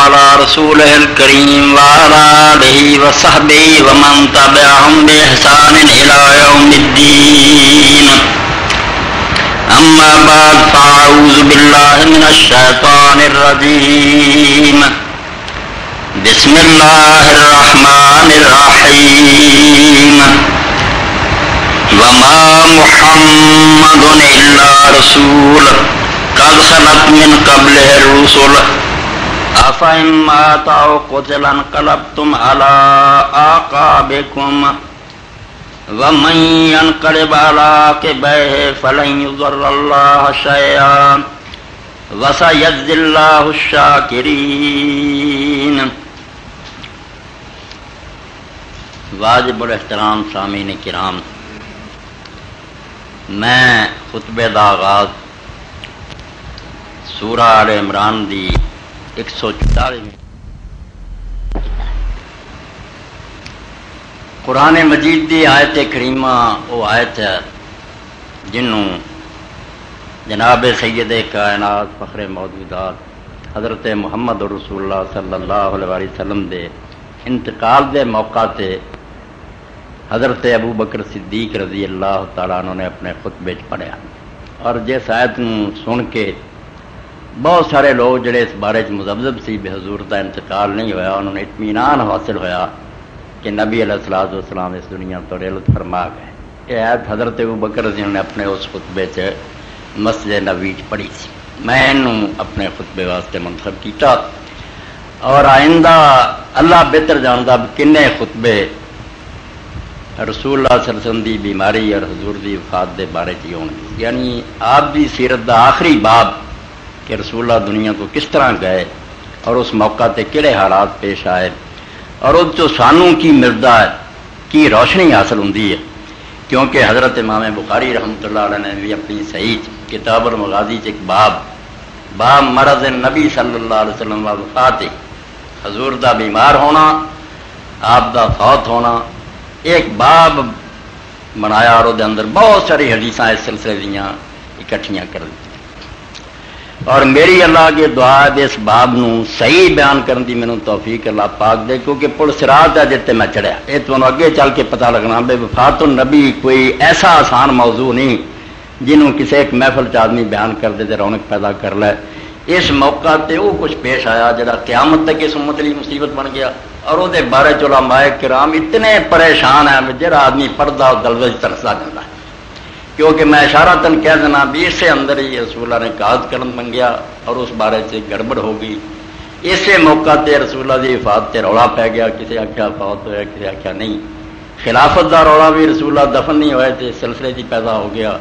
على رسوله الكريم وعلى آله وصحبه ومن تبعهم بإحسان إلى يوم الدين. أما بعد فأعوذ بالله من الشيطان الرجيم. بسم الله الرحمن الرحيم. وما محمد إلا رسول قد خلت من قبله الرسل أفإن مات أو قتل انقلبتم على أعقابكم ومن ينقلب على عقبيه فلن يضر الله شيئا وسيجزي الله الشاكرين. واجب الاحترام سامعین کرام، میں خطبے دا آغاز سورہ آل عمران دی 144 قرآن مجید دی آیت کریمہ وہ آیت ہے جنوں جناب سید کائنات فخر موجودات حضرت محمد رسول اللہ صلی اللہ علیہ وسلم دے انتقال دے موقع تے حضرت ابو بکر صدیق رضی اللہ تعالیٰ عنہ نے اپنے خطبے پڑھیا، اور جس آیت سن کے بہت سارے لوگ جڑے اس بارے مذبذب سی بے حضور کا انتقال نہیں ہوا، انہوں نے اطمینان حاصل ہویا کہ نبی علیہ الصلوۃ والسلام اس دنیا تو رحلت فرما گئے. یہ آیت حضرت ابو بکر رضی اللہ نے اپنے اس خطبے مسجد نبوی پڑھی سی. میں انہوں اپنے خطبے واسطے منتخب کیتا، اور آئندہ اللہ بہتر جانتا کنے خطبے رسول اللہ صلی اللہ علیہ وسلم دی بیماری اور حضور دی وفات دے بارے چ ہون گے، یعنی آپ دی سیرت دا آخری باب کہ رسول اللہ دنیا کو کس طرح گئے اور اس موقع تے کہڑے حالات پیش آئے، اور اس جو سانوں کی مردہ ہے کی روشنی حاصل ہوندی ہے. کیونکہ حضرت امام بخاری رحمۃ اللہ علیہ نے بھی اپنی صحیح کتاب المغازی ایک باب مرض نبی صلی اللہ علیہ وسلم وفات حضور دا بیمار ہونا، آپ دا فوت ہونا، ایک باب بنایا اور دے اندر بہت ساری حدیثاں اس سلسلے دیاں اکٹھیاں کر دی. اور میری اللہ کی دعا ہے اس باب نو صحیح بیان کرن دی مینوں توفیق اللہ پاک دے، کیونکہ پل صراط ہے جتے میں چڑھیا. یہ تمہیں اگے چل کے پتہ لگنا بے وفات النبی کوئی ایسا آسان موضوع نہیں جنہوں کسی ایک محفل چ آدمی بیان کر دے تے رونق پیدا کر لے. اس موقع تے وہ کچھ پیش آیا جڑا قیامت تک اس امت لی مصیبت بن گیا، اور وہ بارے علماء کرام اتنے پریشان ہیں جڑا آدمی پردہ اور دلوز ترسا جاتا ہے. کیونکہ میں اشارتاً کہہ دینا بھی اس سے اندر ہی رسول اللہ نے قاعد کرن بن گیا اور اس بارے سے گڑبڑ ہو گئی. اسے موقع تے رسول اللہ کی وفات تے رولا پی گیا، کسی آخیا فوت ہوا، کسی آخیا نہیں. خلافت دا رولا بھی رسول اللہ دفن نہیں ہوئے تھے سلسلے جی پیدا ہو گیا.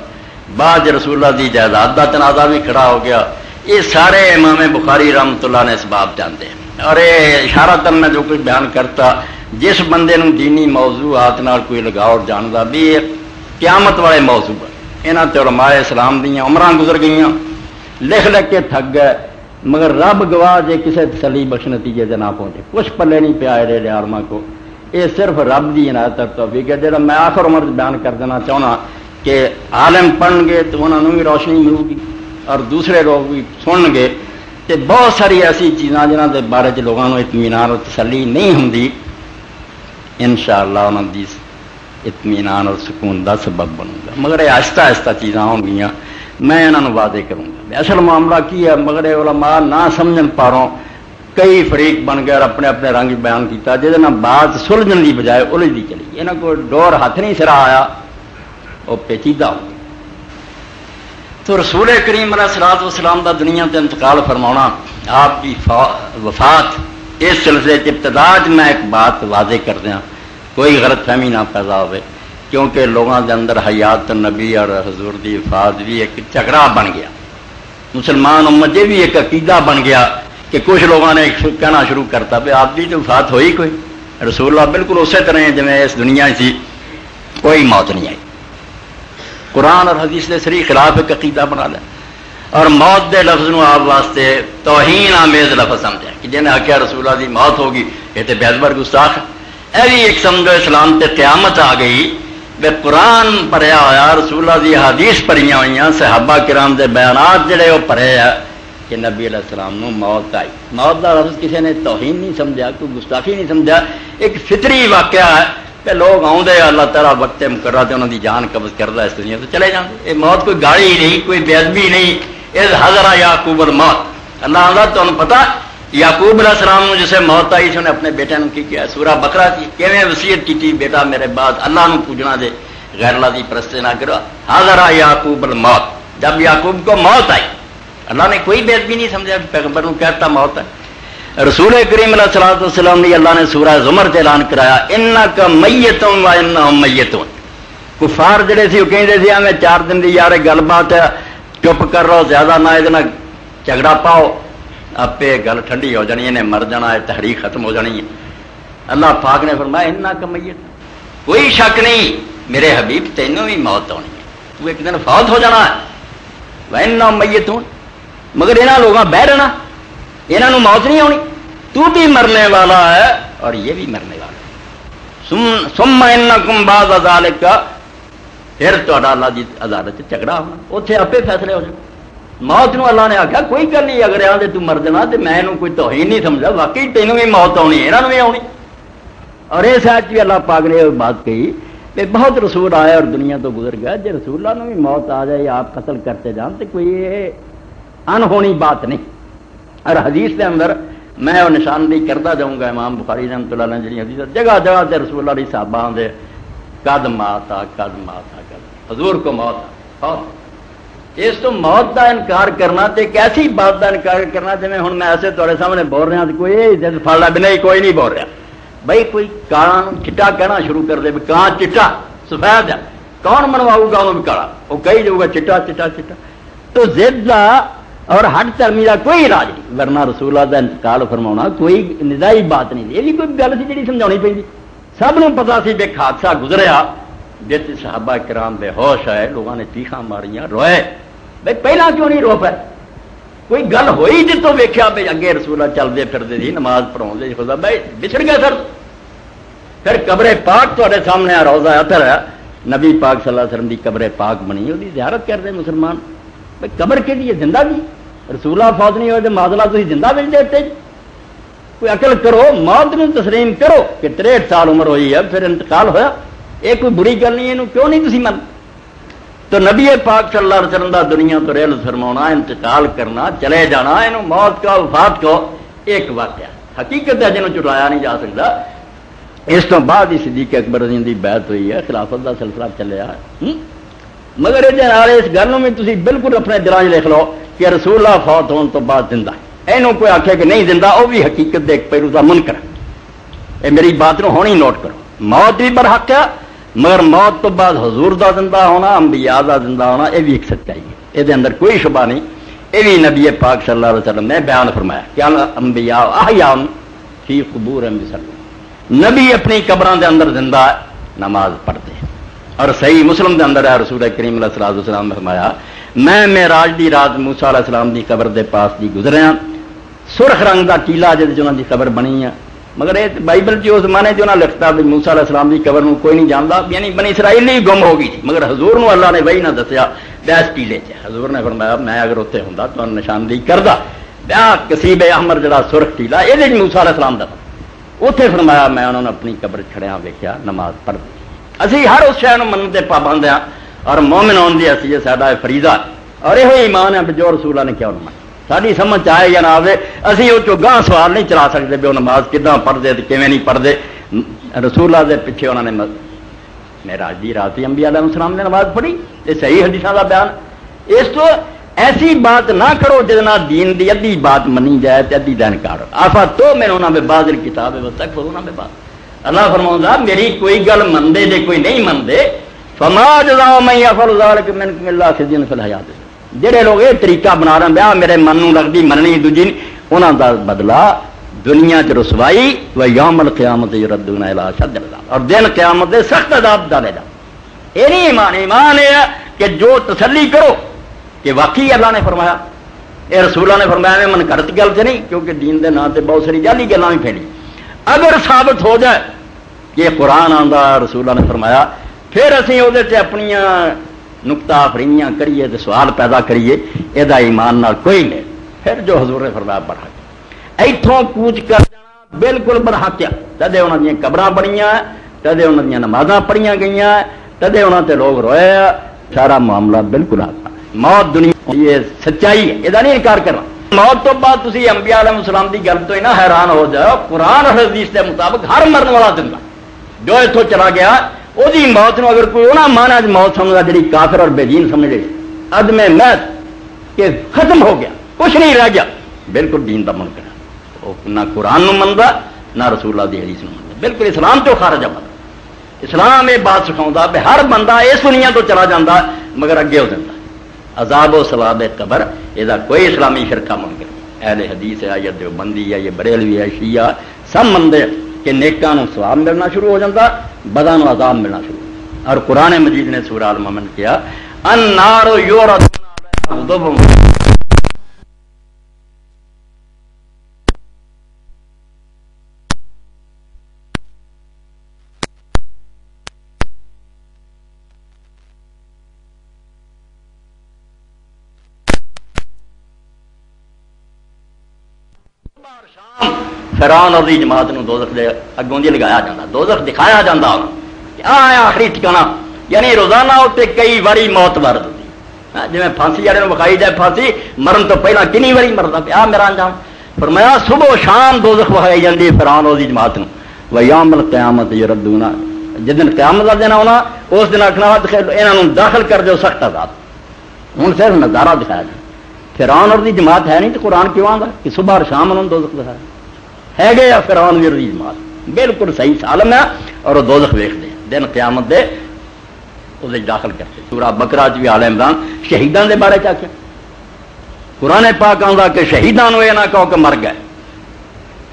بعد رسول اللہ کی جائیداد کا تنازع بھی کھڑا ہو گیا. یہ سارے امام بخاری رحمۃ اللہ نے اس باب جانتے ہیں. اور یہ اشارتاً میں جو کچھ بیان کرتا، جس بندے نوں دینی موضوعات نال کوئی لگاؤ جانتا بھی یہ قیامت والے موضوع ہے. یہاں تے علماء اسلام دیاں عمراں گزر گئیاں، لکھ کے تھک گئے، مگر رب گواہ جے کسی تسلی بخش نتیجے سے نہ پہنچے، کچھ پلے نہیں پیا رہے عالماں کو. یہ صرف رب دی عنایت اور توفیق ہے. جہاں میں آخر عمر بیان کر دینا چاہنا کہ عالم پڑھن گے تو انہوں نے بھی روشنی ملے گی، اور دوسرے لوگ بھی سنن گے تو بہت ساری ایسی چیزاں جنہاں دے بارے لوگوں کو اطمینان اور تسلی نہیں ہوندی، انشاءاللہ انہوں دی اطمینان اور سکون دا سبب بنوں گا. مگر یہ آہستہ آہستہ چیزاں ہوں گی، میں انہوں وعدے کروں گا. اصل معاملہ کی ہے، مگر علماء نہ سمجھن پاروں کئی فریق بن گئے اور اپنے اپنے رنگ بیان کیتا، جہاں بات سلجھن کی بجائے الجھتی چلی. یہاں کو ڈور ہاتھ نہیں سرا آیا، وہ پیچیدہ ہو. تو رسول کریم علیہ الصلوۃ والسلام دا دنیا تے انتقال فرمانا، آپ کی وفات، اس سلسلے کی ابتدا میں ایک بات واضح کر دیا، کوئی غلط فہمی نہ پیدا ہوئے. کیونکہ لوگوں کے اندر حیات النبی اور حضور دی وفات بھی ایک جھگڑا بن گیا. مسلمان امت یہ بھی ایک عقیدہ بن گیا کہ کچھ لوگوں نے کہنا شروع کرتا بھی آپ کی تو وفات ہوئی کوئی، رسول اللہ بالکل اسی طرح جی اس دنیا سی کوئی موت نہیں آئی. قرآن اور حدیث کے صریح خلاف ایک عقیدہ بنا لیا، اور موت دے لفظ نو آپ واسطے توہین آمیز لفظ سمجھا کہ جنہیں آخیا رسول اللہ کی موت ہوگی یہ تو بےعدبر گستاخ ہے. یہ بھی ایک سمجھو اسلام تے قیامت آ گئی بے قرآن پڑھیا ہوا، رسول اللہ کی حدیث پڑھیاں ہوئی، صحابہ کرام دے بیانات جڑے وہ پڑھے ہیں، کہ نبی علیہ السلام نو موت آئی. موت کا لفظ کسی نے توہین نہیں سمجھا، کوئی گستاخی نہیں سمجھا، ایک فطری واقعہ ہے کہ لوگ آؤندے اللہ تعالیٰ وقت مقررہ تے انہوں دی جان قبض کردا اس دنیا تو چلے جاندے. یہ موت کوئی گالی ہی نہیں، کوئی بے ادبی نہیں. اذ حضر یعقوب الموت، اللہ آندا تمہیں پتہ یعقوب علیہ السلام نو جسے موت آئی انہیں اپنے بیٹے نو کی کیا؟ سورہ بقرہ کی کیویں وصیت کی تھی، بیٹا میرے بعد اللہ نو پوجنا دے، غیر اللہ دی پرستی نہ کرو. حضر یعقوب الموت، جب یعقوب کو موت آئی اللہ نے کوئی بے ادبی نہیں سمجھا، پیغمبر کو کہتا موت ہے. رسول کریم علیہ الصلوۃ والسلام نے اللہ نے سورہ زمر سے اعلان کرایا انک میت و انہم میتون. کفار جڑے سی وہ کہندے سی ہمیں 4 دن دی یار گل بات ہے، چپ کر رہو، زیادہ نہ یہ جھگڑا پاؤ، آپ گل ٹھنڈی ہو جانی، انہیں مر جانا ہے، تحریک ختم ہو جانی ہے. اللہ پاک نے فرمایا انک میت، کوئی شک نہیں میرے حبیب تینوں بھی موت ہونی ہے، تو ایک دن فوت ہو جانا ہے. وانہم میتون، مگر یہاں لوگوں بہ رہنا، یہاں موت نہیں ہونی، تو بھی مرنے والا ہے اور یہ بھی مرنے والا ہے. ثم انکم بعد ذالک، پھر تہاڈا اللہ دی عدالت جھگڑا ہونا، اتنے آپ فیصلے ہو جائے. موت نو اللہ نے آخیا کوئی گل نہیں، اگر آدھے تو مر جانا تو میں کوئی توہین نہیں سمجھا، واقعی تینوں بھی موت آنی، یہاں بھی آنی. اور اس ساتھ بھی اللہ پاک نے یہ بات کہی کہ بہت رسول آئے اور دنیا تو گزر گیا، جی رسول اللہ بھی موت آ جائے یا آپ قتل کرتے جان تو کوئی انہونی بات نہیں. اور حدیث کے اندر میں وہ نشاندہی کرتا جاؤں گا، امام بخاری رحمۃ اللہ علیہ جی حدیث جگہ جگہ سے رسول اللہ صحابہ دے قد مات آ قد مات آ قد، حضور کو موت آ. اس تو موت کا انکار کرنا تے ایک ایسی بات کا انکار کرنا جی ہوں میں ایسے تھوڑے سامنے بول رہا تو کوئی عزت پڑ رہا بھی نہیں، کوئی نہیں بول رہا بھائی. کوئی کان چٹا کہنا شروع کر دے، کان چٹا سفید ہے، کون منواؤ گا انہوں بھی کالا، وہ کہی جاؤ گا چٹا چٹا چٹا. تو ضد کا اور ہٹ چرمی کا کوئی علاج نہیں، ورنہ رسول اللہ کا انتقال فرماؤنا کوئی نزائی بات نہیں. یہ بھی کوئی گل سی جی سمجھانی پی، سب نو پتا سی ایک حادثہ گزریا جس صحابہ کرام بے ہوش آئے، لوگوں نے چیخاں ماریاں، روئے. بھائی پہلا کیوں نہیں رو پائے؟ کوئی گل ہوئی جی تو ویکیا بھائی اگے رسول چلتے پھرتے تھی، نماز پڑھاؤ خدا بھائی بچڑ گئے سر. پھر قبر پاک تے سامنے روزہ اثر ہے، نبی پاک صلی اللہ علیہ وسلم کی قبر پاک بنی، وہ زیارت کرتے مسلمان. بھائی قبر کے لیے زندہ بھی رسول اللہ فوت نہیں ہوئے تو معذلہ تھی زندہ مل دیتے. کوئی عقل کرو، موت نو تسلیم کرو کہ 63 سال عمر ہوئی ہے پھر انتقال ہویا، یہ کوئی بری گل نہیں، یہ کیوں نہیں تھی من. تو نبی پاک صلی اللہ علیہ وسلم دا دنیا تو ریل فرمانا، انتقال کرنا، چلے جانا، یہ موت کا وفات کو ایک واقعہ حقیقت ہے جنہوں چٹایا نہیں جا سکتا. اس تو بعد ہی صدیق اکبر رضی اللہ عنہ دی بیعت ہوئی ہے، خلافت دا سلسلہ چلیا ہے. مگر یہ اس گل میں تھی بالکل اپنے دلان لکھ لو کہ رسول اللہ فوت ہونے تو بعد زندہ ہے. یہ کوئی آخے کہ نہیں زندہ، وہ بھی حقیقت دے ایک پہلو کا منکر ہے. یہ میری بات نو ہونی نوٹ کرو، موت بھی برحق ہے، مگر موت تو بعد حضور دا زندہ ہونا، انبیاء دا زندہ ہونا، یہ بھی ایک سچائی ہے، یہ اندر کوئی شبہ نہیں. یہ بھی نبی پاک صلی اللہ علیہ وسلم نے بیان فرمایا کہ انبیاء احیاء فی قبورہم یصلون، نبی اپنی قبراں دے اندر زندہ نماز پڑھتے. اور صحیح مسلم دے اندر ہے رسول کریم علیہ الصلوۃ والسلام نے فرمایا میں معراج دی رات موسیٰ علیہ السلام دی قبر دے پاس دی گزریا، سرخ رنگ دا ٹیلا جہاں انہوں دی قبر بنی ہے. مگر یہ بائبل جو زمانے جو لکھتا بھی موسیٰ علیہ السلام کی قبر کوئی نہیں جانتا، یعنی بنی اسرائیل ہی گم ہو گئی تھی. مگر حضور نو اللہ نے وہی نہ دسیا بیس ٹیلے چ. حضور نے فرمایا میں اگر اتنے ہوں تو نشاندہی کردا بیا کسیب احمر جڑا سرخ ٹیلا یہ موسیٰ علیہ السلام کا اتنے فرمایا میں انہوں نے اپنی قبر کھڑیا ویکیا نماز پڑھ دی. اسی ہر اس شہر من کے پابند ہاں اور مومن آن دی اسی ساڈا فریضہ اور یہ ایمان ہے جو رسول اللہ نے کیا من ساری سمجھ آئے یا نہ آئے. اسی وہ گاہ سوال نہیں چلا سکتے بھی وہ نماز کداں پڑھتے کیویں نہیں پڑھتے. رسول اللہ دے پیچھے انہوں نے معراج دی رات انبیاء علیہ السلام نے نماز پڑھی، یہ صحیح حدیثاں دا بیان. اس تو ایسی بات نہ کرو جنا دین دی ادھی بات منی جائے تے ادھی دا انکار. آفا تو میں انہوں نے بعض الکتاب وستکبرون ببعض. اللہ فرماؤں میری کوئی گل منتے جے کوئی نہیں منتے فما جزاء من یفعل ذلک منکم الا خزی فی الحیات. جہے لوگ یہ طریقہ بنا رہے ہیں میرے من نو لگتی مننی دوجی انہوں کا بدلہ دنیا چ رسوائی و یوم القیامت یردون الی اشد العذاب، اور دن قیامت دے سخت عذاب ڈالے جا. یہ نہیں ایمان. ایمان یہ ہے کہ جو تسلی کرو کہ واقعی اللہ نے فرمایا، یہ رسول اللہ نے فرمایا میں من کرت گل سے نہیں، کیونکہ دین دے نام سے بہت ساری جعلی گلاں بھی پھیلی. اگر ثابت ہو جائے کہ قرآن آندا رسول اللہ نے فرمایا پھر اسی وہ اپنی نکتہ فریاں کریے تو سوال پیدا کریے، یہ ایمان نال کوئی نہیں. پھر جو حضور نے فرمایا برحق ایتھوں کوچ کر جانا بالکل برحق ہے تدے انہاں دی قبراں بنیاں تدے انہاں دی نمازاں پڑھیاں گئیاں تدے انہاں تے لوگ روئے سارا معاملہ بالکل آتا موت دنیا یہ سچائی ہے یہ نہیں انکار کرنا موت تو بعد تسی انبیاء علیہ السلام دی گل تو نہ حیران ہو جاؤ قرآن اور حدیث کے مطابق ہر مرنے والا زندہ جو اتوں چلا گیا وہ موت نو اگر کوئی انہاں مانا موت سمجھا جی کافر اور بے دین سمجھ لے عدم محض کہ ختم ہو گیا کچھ نہیں رہ گیا بالکل دین کا منکر وہ نہ قرآن نو منتا نہ رسول اللہ دی حدیث نو منتا بالکل اسلام تو خارج ہے اسلام یہ بات سکھاؤں پہ ہر بندہ اس دنیا تو چلا جاتا مگر اگے ہو جاتا عذاب و ثواب قبر یہ کوئی اسلامی فرقہ منکر نہیں اہل حدیث ہے یا دیوبندی ہے یا بریلوی ہے شیعہ سب مندے کہ نیکاں نو ثواب ملنا شروع ہو جاتا بداں نو عذاب ملنا شروع اور قرآن مجید نے سورہ المومن کیا النار یعرضون علیہا غدوۃ فرعون اور جماعت نو دوزخ دے اگوں دی لگایا جاتا دوزخ دکھایا جاتا آخری ٹھکانا یعنی روزانہ اتنے کئی واری موت وارد ہوتی جی پھانسی والے وکھائی جائے پھانسی مرن تو پہلا کنی واری مرتا پیا میرا انجام فرمایا صبح و شام دوزخ وکھائی جاتی ہے فرعون اور جماعت نو ویوم القیامت یردون جس دن قیامت کا دن آنا اس دن آخنا یہاں داخل کر دو سخت عذاب ہوں صرف نظارہ دکھایا جائے فرعون اور جماعت ہے نہیں تو قرآن کیوں آتا کہ صبح اور شام انہوں نے دوزخ دکھایا ہے گیا فرعون اور جماعت بالکل صحیح سالم ہے اور وہ دوزخ ویکھتے دن قیامت دے اس داخل کرتے سورہ بقرہ بھی آل عمران شہیدان دے بارے کیا قرآن پاک آتا کہ شہیدان یہ نہ کہو کہ مر گئے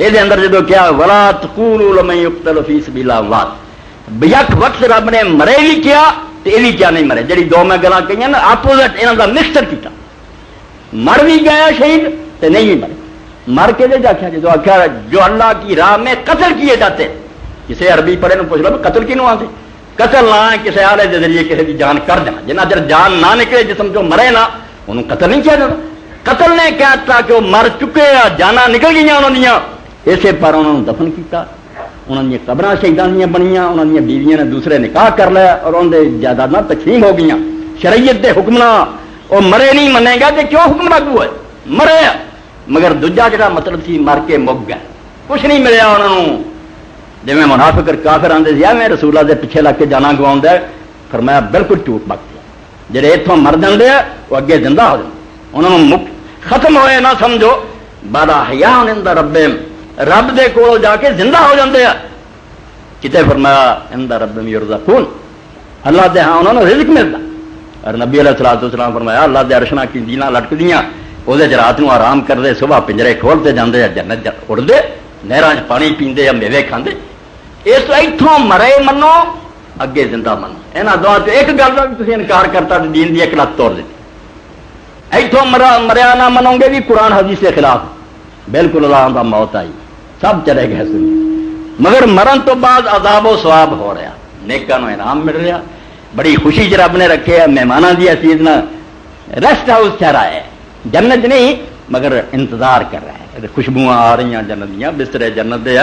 یہ اندر جدو کیا ولا تقولوا لمن يقتل في سبيل الله اموات یک وقت رب نے مرے بھی کیا تو یہ بھی کیا نہیں مرے جی دو میں گلاں کہی نا اپوزٹ یہاں کا مکسچر کیا مر بھی گیا شہید تو نہیں بھی مرے مر کے دے آخیا جدو آخیا جو اللہ کی راہ میں قتل کیے جاتے کسی عربی پڑھے پوچھ لو قتل کیوں آتے قتل نہ کسی آلے کے ذریعے کسی کی جان کر دینا جنہ چر جان نہ نکلے جسم جو مرے نہ انہوں قتل نہیں کیا جاتا قتل نے کہتا کہ وہ مر چکے جانا نکل گئی انہوں نے اسے پر انہوں نے دفن کیتا انہوں نے قبراں شہیدان دیا بنیاں انہوں نے بیویاں نے دوسرے نکاح کر لیا اور انہوں نے جائیداد تقسیم ہو گئی شریعت دے حکمنا وہ مرے نہیں منے گا کہ کیوں حکم لاگو ہے مرے مگر دوجا جڑا مطلب سی مر کے مک گیا کچھ نہیں ملیا انہوں نے جی میں منافق کافر آتے تھے میں رسول اللہ کے پیچھے لگ کے جانا گواؤں فرمایا بالکل جھوٹ بکتے جڑے اتوں مر جاتے وہ اگے زندہ ہو جاتے انہوں نے ختم ہوئے نہ سمجھو بڑا حیا عند ربہم رب دے کول جا کے زندہ ہو جاتے ہیں کتے فرمایا عند ربہم یرزقون اللہ دے ہاں انہوں نے رزق ملتا اور نبی علیہ الصلوۃ والسلام فرمایا اللہ دے عرش کی دینا لٹک دیاں وہ رات نو آرام کرتے صبح پنجرے کھولتے جاتے جنت اڑتے نہران پانی پیندے میوے کھاندے اس اتوں مرے منو اگے زندہ منو یہاں دونوں سے ایک گل کا بھی تھی انکار کرتا تو دین کی ایک لت توڑ دیتی اتوں مریا نہ منو گے بھی قرآن حدیث کے خلاف بالکل اللہ کا موت آئی سب چلے گئے سنی مگر مرن تو بعد عذاب و ثواب ہو رہا نیکاں نو انعام مل رہا بڑی خوشی جو رب نے رکھے مہمانوں کی حیثیت نہ ریسٹ ہاؤس چہ رہا ہے جنت نہیں مگر انتظار کر رہے ہیں خوشبو آ رہی ہیں جنت دیا بسترے جنت دے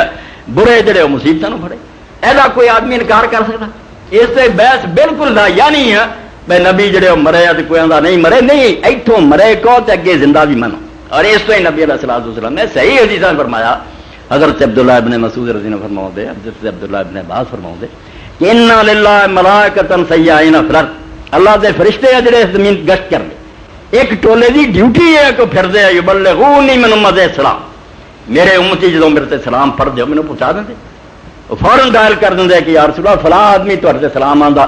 برے جڑے مصیبتوں پڑے ایسا کوئی آدمی انکار کر سکتا اس سے بحث بالکل نہ یا نہیں ہے بھائی نبی جڑے مرے تو کوئی آدھا نہیں مرے نہیں اتوں مرے کو اگے زندہ بھی منو اور اس تو ہی نبی علیہ الصلوۃ والسلام نے صحیح حدیث فرمایا حضرت عبداللہ ابن مسعود رضی اللہ عنہ فرماؤ دے حضرت عبداللہ ابن عباس فرماؤ دے کہ ان للہ ملائکۃ سیاحین فی الارض اللہ دے فرشتے ہیں جڑے زمین گشت کر دے ایک ٹولے دی ڈیوٹی ہے کہ پھر دے یبلغونی من امت السلام میرے امتی جدوں میرے تے سلام پڑھ دیو مینوں پہنچا دیں وہ فوراً ڈائل کر دیں کہ یا رسول اللہ فلاں آدمی تہاڈے سلام آندا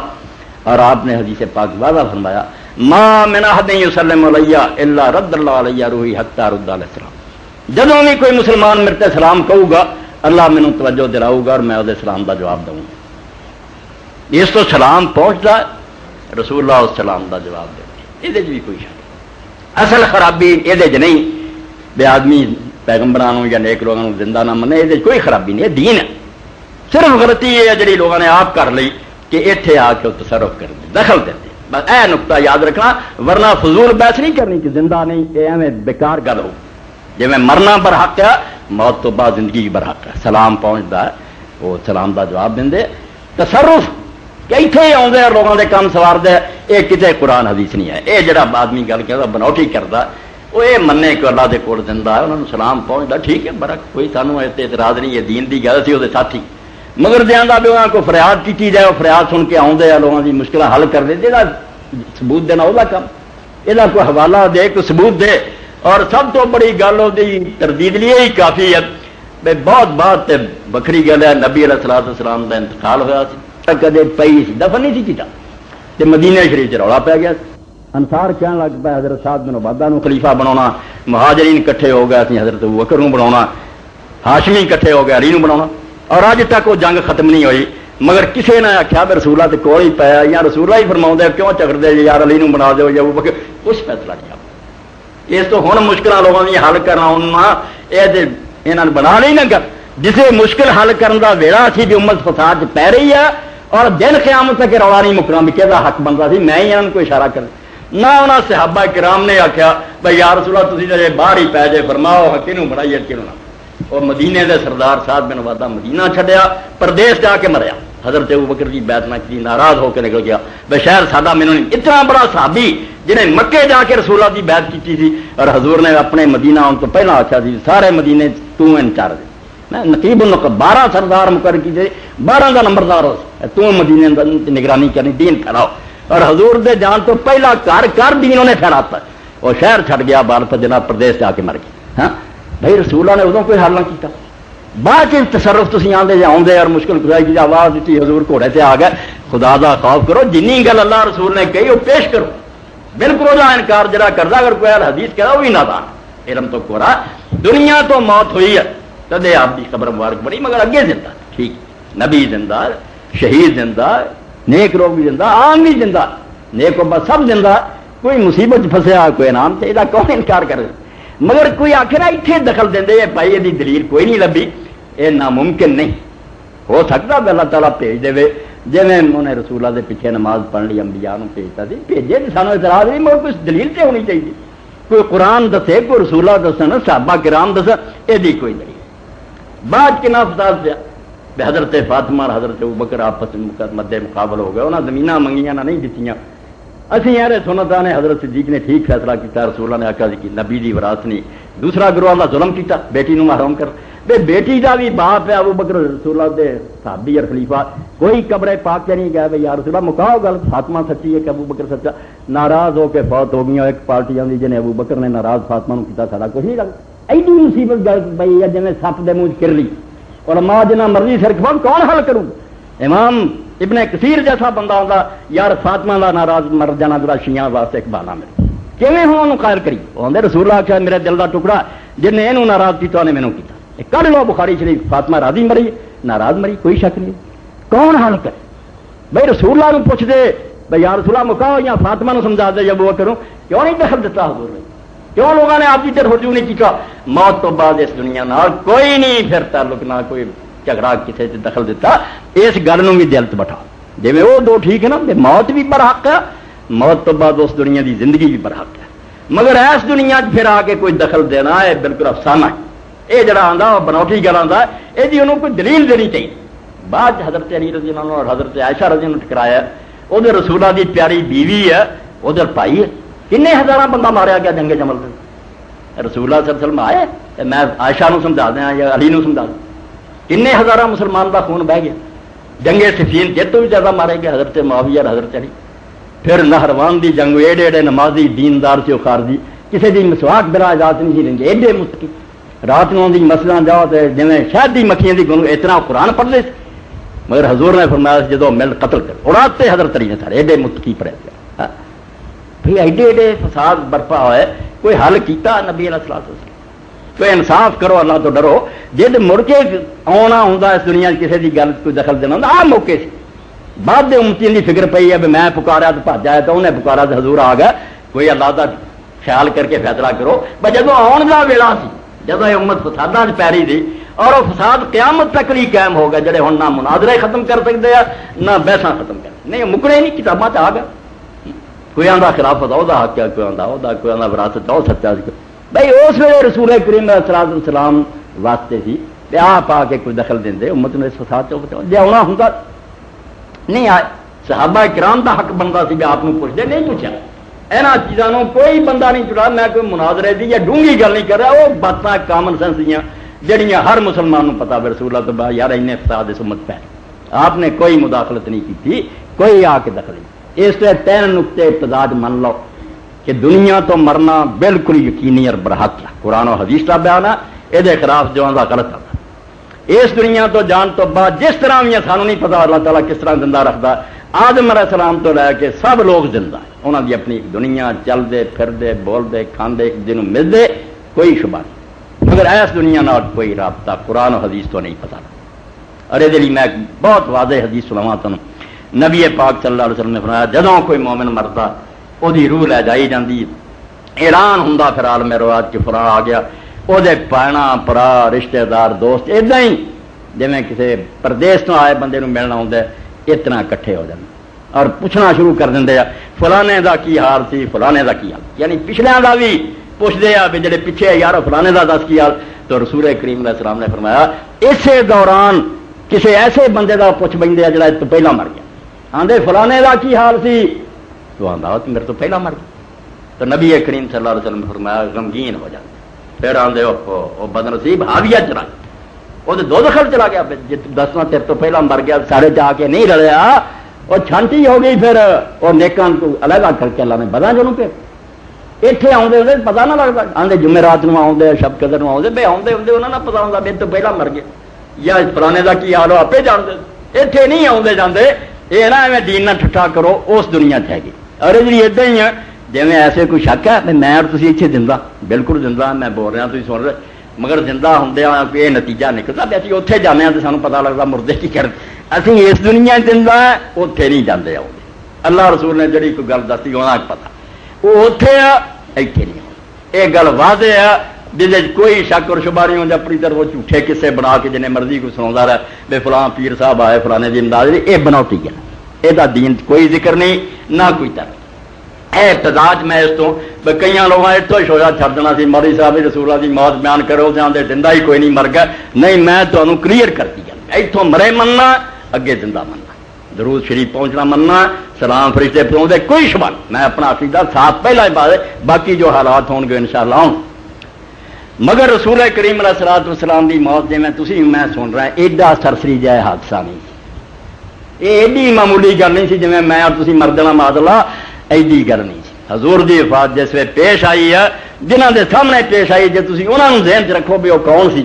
اور آپ نے حدیث پاک واضح فرمایا ما من احد یسلم علی الا رد اللہ علی روحی حتی رد علیہ السلام جدوں بھی کوئی مسلمان میرے تے سلام کہوں گا اللہ مینوں توجہ دلاؤ گا اور میں وہ سلام دا جواب دوں گا اس تو سلام پہنچتا رسول اللہ اس سلام دا جواب دے یہ بھی کوئی شک اصل خرابی یہ نہیں بے آدمی پیغمبرانوں یا نیک لوگوں زندہ نہ منے یہ کوئی خرابی نہیں ہے دین ہے صرف غلطی یہ ہے جی لوگوں نے آپ کر لی کہ اتنے آ کے تصرف کر دے دخل دے دے بس اے نقطہ یاد رکھنا ورنہ فضول بحث نہیں کرنی کہ زندہ نہیں یہ ایویں بیکار گل ہو جی میں مرنا برحق ہے موت تو بعد زندگی برحق ہے سلام پہنچتا ہے وہ سلام کا جواب دیں تصرف کہ اتنے آدھے لوگوں کے کام سوارد ہے یہ کتنے قرآن حدیث نہیں ہے یہ جڑا آدمی گل کہتا بنوٹی کرتا وہ یہ منے کہ اللہ کے کول دینا ہے انہوں نے سلام پہنچتا ٹھیک ہے برق کوئی سانوں اعتراض نہیں ہے دین کی گل سی وہ ساتھی مگر دینا بھی وہاں کو فریاد کی جائے وہ فریاد سن کے آدھے ہیں لوگوں کی مشکل حل کر دے جا ثبوت دینا وہ کام یہ کوئی حوالہ دے کوئی ثبوت دے اور سب تو بڑی گل ہوتی تردید لیے ہی کافی ہے بھائی بہت بات بکری گل ہے نبی علیہ الصلوۃ والسلام کا انتقال ہوا کدے پئی سی دفن نہیں سی کیتا مدینہ شریف چ رولا پی گیا انصار کہنے لگ پیا حضرت سعد بن عبادہ نو خلیفہ بناونا مہاجرین کٹھے ہو گئے اسی حضرت ابوبکر نو بناونا ہاشمی کٹھے ہو گئے علی نو بناونا اور اج تک وہ جنگ ختم نہیں ہوئی مگر کسی نے آخیا بھی رسول اللہ کول ہی پایا یا رسول اللہ ہی فرماؤں کیوں چکرتے یار علی نو بنا دو یا ابوبکر کچھ فیصلہ نہیں اس تو ہوں مشکل لوگوں کی حل کرنا یہ بنا نہیں نہ کر جسے مشکل حل کرنے کا ویلا سی بھی امت فساد پی رہی ہے اور دن قیامت تک رولا نہیں مکنا بھی کہ حق بنتا سی میں ہی انہوں کو اشارہ کر نہ انہوں صحابہ کرام نے آخیا بھائی یا رسول اللہ تسی جی باہر ہی پی جائے فرماؤ کنوں بنائیے کنوں نہ اور مدینے دے سردار سعد بن عبادہ مدینہ چھڈیا پردیس جا کے مریا حضرت ابوبکر کی بیعت نہ کی ناراض ہو کے نکل گیا بے شہر سادہ مینوں اتنا بڑا صحابی جنہیں مکے جا کے رسول اللہ کی بیعت کی تھی اور حضور نے اپنے مدینہ آن تو پہلا آخیا سی سارے مدینے تو انچارج میں نقیب النقب 12 سردار مقرر کی تھے 12 کا نمبردار ہو تو مدینے نگرانی کرنی دین پھیلاؤ اور حضور دے جان تو پہلا کر دین انہیں پھیلاتا اور شہر چھٹ گیا بال پر جناب پردیس جا کے مر گیا ہاں بھائی رسول اللہ نے ادو کوئی حل نہ کیتا بعد تصرف تھی آدھے آدھے اور مشکل کشائی کی آواز دیتی حضور گھوڑے سے آ گئے خدا دا خوف کرو جنی گل اللہ رسول نے کہی وہ پیش کرو بالکل وہ انکار جڑا کرتا اگر کوئی حدیث کہہ وہی نادان علم تو کورا دنیا تو موت ہوئی ہے تدے آپ کی قبر مبارک بڑی مگر اگے زندہ ٹھیک نبی زندہ شہید زندہ نیک لوگ بھی زندہ عام بھی زندہ نیک و بد سب زندہ کوئی مصیبت پھنسیا کوئی انعام سے یہ کون انکار کرے مگر کوئی آخر اتنے دخل دیں بھائی یہ دلیل کوئی نہیں لبھی یہ ناممکن نہیں ہو سکتا بھی اللہ تعالیٰ بھیج دے جی میں انہیں رسول اللہ کے پیچھے نماز پڑھ لی انبیاء نو بھیجتا سی بھیجے تو سانو اعتراض نہیں مگر کچھ دلیل سے ہونی چاہیے کوئی قرآن دسے کوئی رسول اللہ دسن صحابہ کرام دسن یہ کوئی دلیل بعد کنا فساد پیا حضرت فاطمہ اور حضرت ابوبکر آپس مد مقابل ہو گئے انہوں نے زمیناں منگیاں نہ نہیں دیتیاں اسی یار سنتا نے حضرت صدیق نے ٹھیک فیصلہ کیا رسول اللہ نے آخیا کہ نبی دی وراثت نہیں دوسرا گروہ کا ظلم کیتا بیٹی نو محروم کر بے بیٹی کا بھی باپ ہے ابوبکر رسول اللہ دے صحابی اور خلیفہ کوئی قبر پاک کے نہیں گیا بھائی یا رسول اللہ مکاؤ گل فاطمہ سچی ہے کہ ابوبکر سچا ناراض ہو کے فوت ہو گئی ایک پارٹی آئی جنہیں ابوبکر نے ناراض فاطمہ کیتا سارا کچھ نہیں لگتا ایڈی مصیبت گل بھائی جی سپ دے منہ کر لی اور ماں جنہ مرضی سر کھپاؤ کون حل کروں امام ابن کثیر جیسا بندہ ہوتا یار فاطمہ کا ناراض مر جانا ذرا شیعہ واسطے ایک بہانہ ملے کیویں ہوں انہوں قائل کری آدھے رسول اللہ آخیا میرے دل کا ٹکڑا جن نے یہ ناراض کیا انہیں مینوں کیا کر لو بخاری شریف فاطمہ راضی مری ناراض مری کوئی شک نہیں کون حل کرے بھائی رسول اللہ پوچھ دے بھائی یا رسول اللہ مکاؤ یا فاطمہ نے سمجھا دے جب وہ کروں کیوں نہیں دخل دیتا حضور نے کیوں لوگوں نے آپ کی طرف رجوع نہیں کیا موت تو بعد اس دنیا نال کوئی نہیں پھر تعلق نہ کوئی جھگڑا کسی سے دخل دیتا اس گل بھی دل چ بٹھا جی وہ دو ٹھیک ہے نا موت بھی برحق ہے موت تو بعد اس دنیا کی زندگی بھی برحق ہے مگر اس دنیا پھر آ کے کوئی دخل دینا ہے بالکل افسانہ ہے یہ جڑا آتا وہ بنوٹی گل آتا ہے یہ انہوں کوئی دلیل دینی چاہیے بعد حضرت علی رضی اللہ عنہ اور حضرت عائشہ رضی اللہ عنہ ٹکرایا وہ رسولہ کی پیاری بیوی ہے وہ بھائی ہے کنے ہزار بندہ ماریا گیا جنگ جمل میں رسول اللہ صلی اللہ علیہ وسلم آئے میں عائشہ نو سمجھا دیا یا علی نو سمجھا دوں کنے ہزار مسلمان کا خون بہ گیا جنگے صفین جت تو بھی زیادہ مارے گئے حضرت معاویہ اور حضرت علی پھر نہروان دی جنگ ایڈے ایڈے نمازی دیندار سے خارجی کسی دی مسواک بلا اجازت نہیں لیں ایڈے مستقی رات نو دی مسئلہ جاؤ تو جی شاید دی مکھیاں دی گنو اتنا قرآن پڑھتے مگر حضور نے فرمایا جدو مل قتل کر اڑاتے حضرت علی نے سارے ایڈے مستقی پڑے بھائی ایڈے ایڈے فساد برپا ہوئے کوئی حل کیتا نبی علیہ الصلوۃ والسلام کوئی انصاف کرو اللہ تو ڈرو جد مڑ کے آنا ہوں اس دنیا کسی کی گل کوئی دخل دینا ہوں آ موقع سے بعد دے امتیاں کی فکر پئی ہے بھی میں پکارا تو بھج آیا تو انہیں پکارا تو حضور آ گیا کوئی اللہ کا خیال کر کے فیصلہ کرو بھائی جدو آن کا ویلا سی جدو یہ امت فساداں پیری تھی اور وہ فساد قیامت تک نہیں قائم ہو گیا جڑے ہوں نہ مناظرے ختم کر سکتے ہیں نہ بحثاں ختم کر نہیں مکنے نہیں کتاباں آ گیا کوئی آدھا خلافت وہ حق ہے کوئی آدھا کوئی آدھا وراثت وہ سچا بھائی اس ویلے رسول کریم علیہ السلام واسطے سی آپ آ کے کوئی دخل دیں امت نے اس فساد چ بچاؤ، جی آنا ہوں نہیں آئے۔ صحابہ کرام کا حق بنتا سی آپ پوچھتے، نہیں پوچھا یہاں چیزوں کوئی بندہ نہیں چڑھا۔ میں کوئی مناظرے دی یا ڈونگی گل نہیں کر رہا، وہ باتاں کامن سینس دیا جہاں ہر مسلمان کو پتا رسول اللہ تو بعد یار ان فساد اس امت پہ آپ نے کوئی مداخلت نہیں کی، کوئی آ کے دخل نہیں۔ اس طرح 3 نقطے ابتداج من لو کہ دنیا تو مرنا بالکل یقینی اور برحق ہے، قرآن و حدیث کا بیان ہے، یہ خلاف جو غلط ہے۔ اس دنیا تو جان تو بعد جس طرح بھی سانو نہیں پتا اللہ تعالیٰ کس طرح زندہ رکھتا، آدم علیہ السلام تو لے کے سب لوگ زندہ ہیں، انہوں کی اپنی دنیا چلتے پھرتے بولتے کھاندے ایک دن ملتے، کوئی شبہ نہیں، مگر اس دنیا نال کوئی رابطہ قرآن و حدیث تو نہیں پتا۔ اور یہ لیے میں ایک بہت واضح حدیث سناواں تمہیں، نبی پاک صلی اللہ علیہ وسلم نے فرمایا جدوں کوئی مومن مرتا وہی روح لے جائی جاتی، اعلان ہوں پھر عالم روایت کہ فلاں آ گیا، وہ پینا پرا رشتہ دار دوست ادا ہی جی کسی پردیس تو آئے بندے ملنا ہوں اتنا کٹھے ہو جاتے اور پوچھنا شروع کر دیں فلانے دا کی حال سی، فلانے دا کی حال، یعنی پچھلے دا بھی پوچھتے ہیں بھی جڑے پیچھے یار فلانے دا دس کی حال۔ تو رسول کریم علیہ السلام نے فرمایا اسی دوران کسی ایسے بندے دا پوچھ بندے جڑا تو پہلا مر گیا، آدھے فلانے دا کی حال سی، تو آدھا میرے تو پہلا مر گیا۔ تو نبی کریم صلی اللہ علیہ وسلم نے فرمایا غمگین ہو جاتے، پھر آدھے وہ بدنصیب حاویہ چلا گیا، وہ تو دو دخل چلا گیا، جی دسنا تیرے تو پہلا مر گیا سارے جا کے نہیں رلیا، وہ چھانٹی ہو گئی، پھر وہ نیکان کو الگ کر کے اللہ نے بدا جو پھر اتنے آدھے ہوتے پتا نہ لگتا، آدھے جمعرات آدھے شب قدر آدھے بھائی آدھے ہوں انہوں نے پتا ہوتا میرے تو پہلا مر گیا یا فلانے کا کی حال ہو آپ جانتے، اتنے نہیں آدھے جانے یہ نہ ایویں دین نہ ٹھٹا کرو، اس دنیا چ ہے گی۔ اور جی ادا ہی ہے جی ایسے کوئی شک ہے میں اور تھی اتنے زندہ، بالکل زندہ میں بول رہا تھی سن رہے، مگر زندہ ہوں یہ نتیجہ نکلتا بھی ابھی اتنے جانے تو سانو پتا لگتا مردے کی کر اسی اس دنیا زندہ اتنے نہیں جانے آؤ۔ اللہ رسول نے جڑی کوئی گل دسی ہونا پتا وہ اتنے آ اتنے نہیں آ، یہ گل واضح ہے جس کوئی شک اور شبہ نہیں ہوتا، اپنی طرف جھوٹے قصے بنا کے جنہیں مرضی کو سنا رہا بے فلاں پیر صاحب آئے فلانے کی امداد، یہ بناوٹی ہے، یہ دین کوئی ذکر نہیں نہ کوئی طرح ابتداج میں اس تو کئی لوگوں نے اتوں شویا چھڑ دینا سی مولوی صاحب رسول اللہ کی موت بیان کرو جانے زندہ ہی کوئی نہیں مر گیا، نہیں میں تمہیں کلیئر کرتی ہے اتوں مرے مننا اگے زندہ مننا، درود شریف پہنچنا مننا، سلام فرشتے پہنچتے کوئی شبہ نہیں، میں اپنا عقیدہ صاف پہلا ہی بات، باقی جو حالات ہون گے انشاءاللہ ہوں۔ مگر رسول کریم علیہ الصلوۃ والسلام کی موت جی تھی میں سن رہا ایڈا سرسری جائے حادثہ نہیں سی، یہ ایڈی معمولی گل نہیں سی جی میں اور تھی مر دینا معذلہ، ایڈی گل نہیں سی۔ حضور دی وفات جس وقت پیش آئی ہے جنہوں دے سامنے پیش آئی جی تھی انہوں ذہن چ رکھو بھی وہ کون سی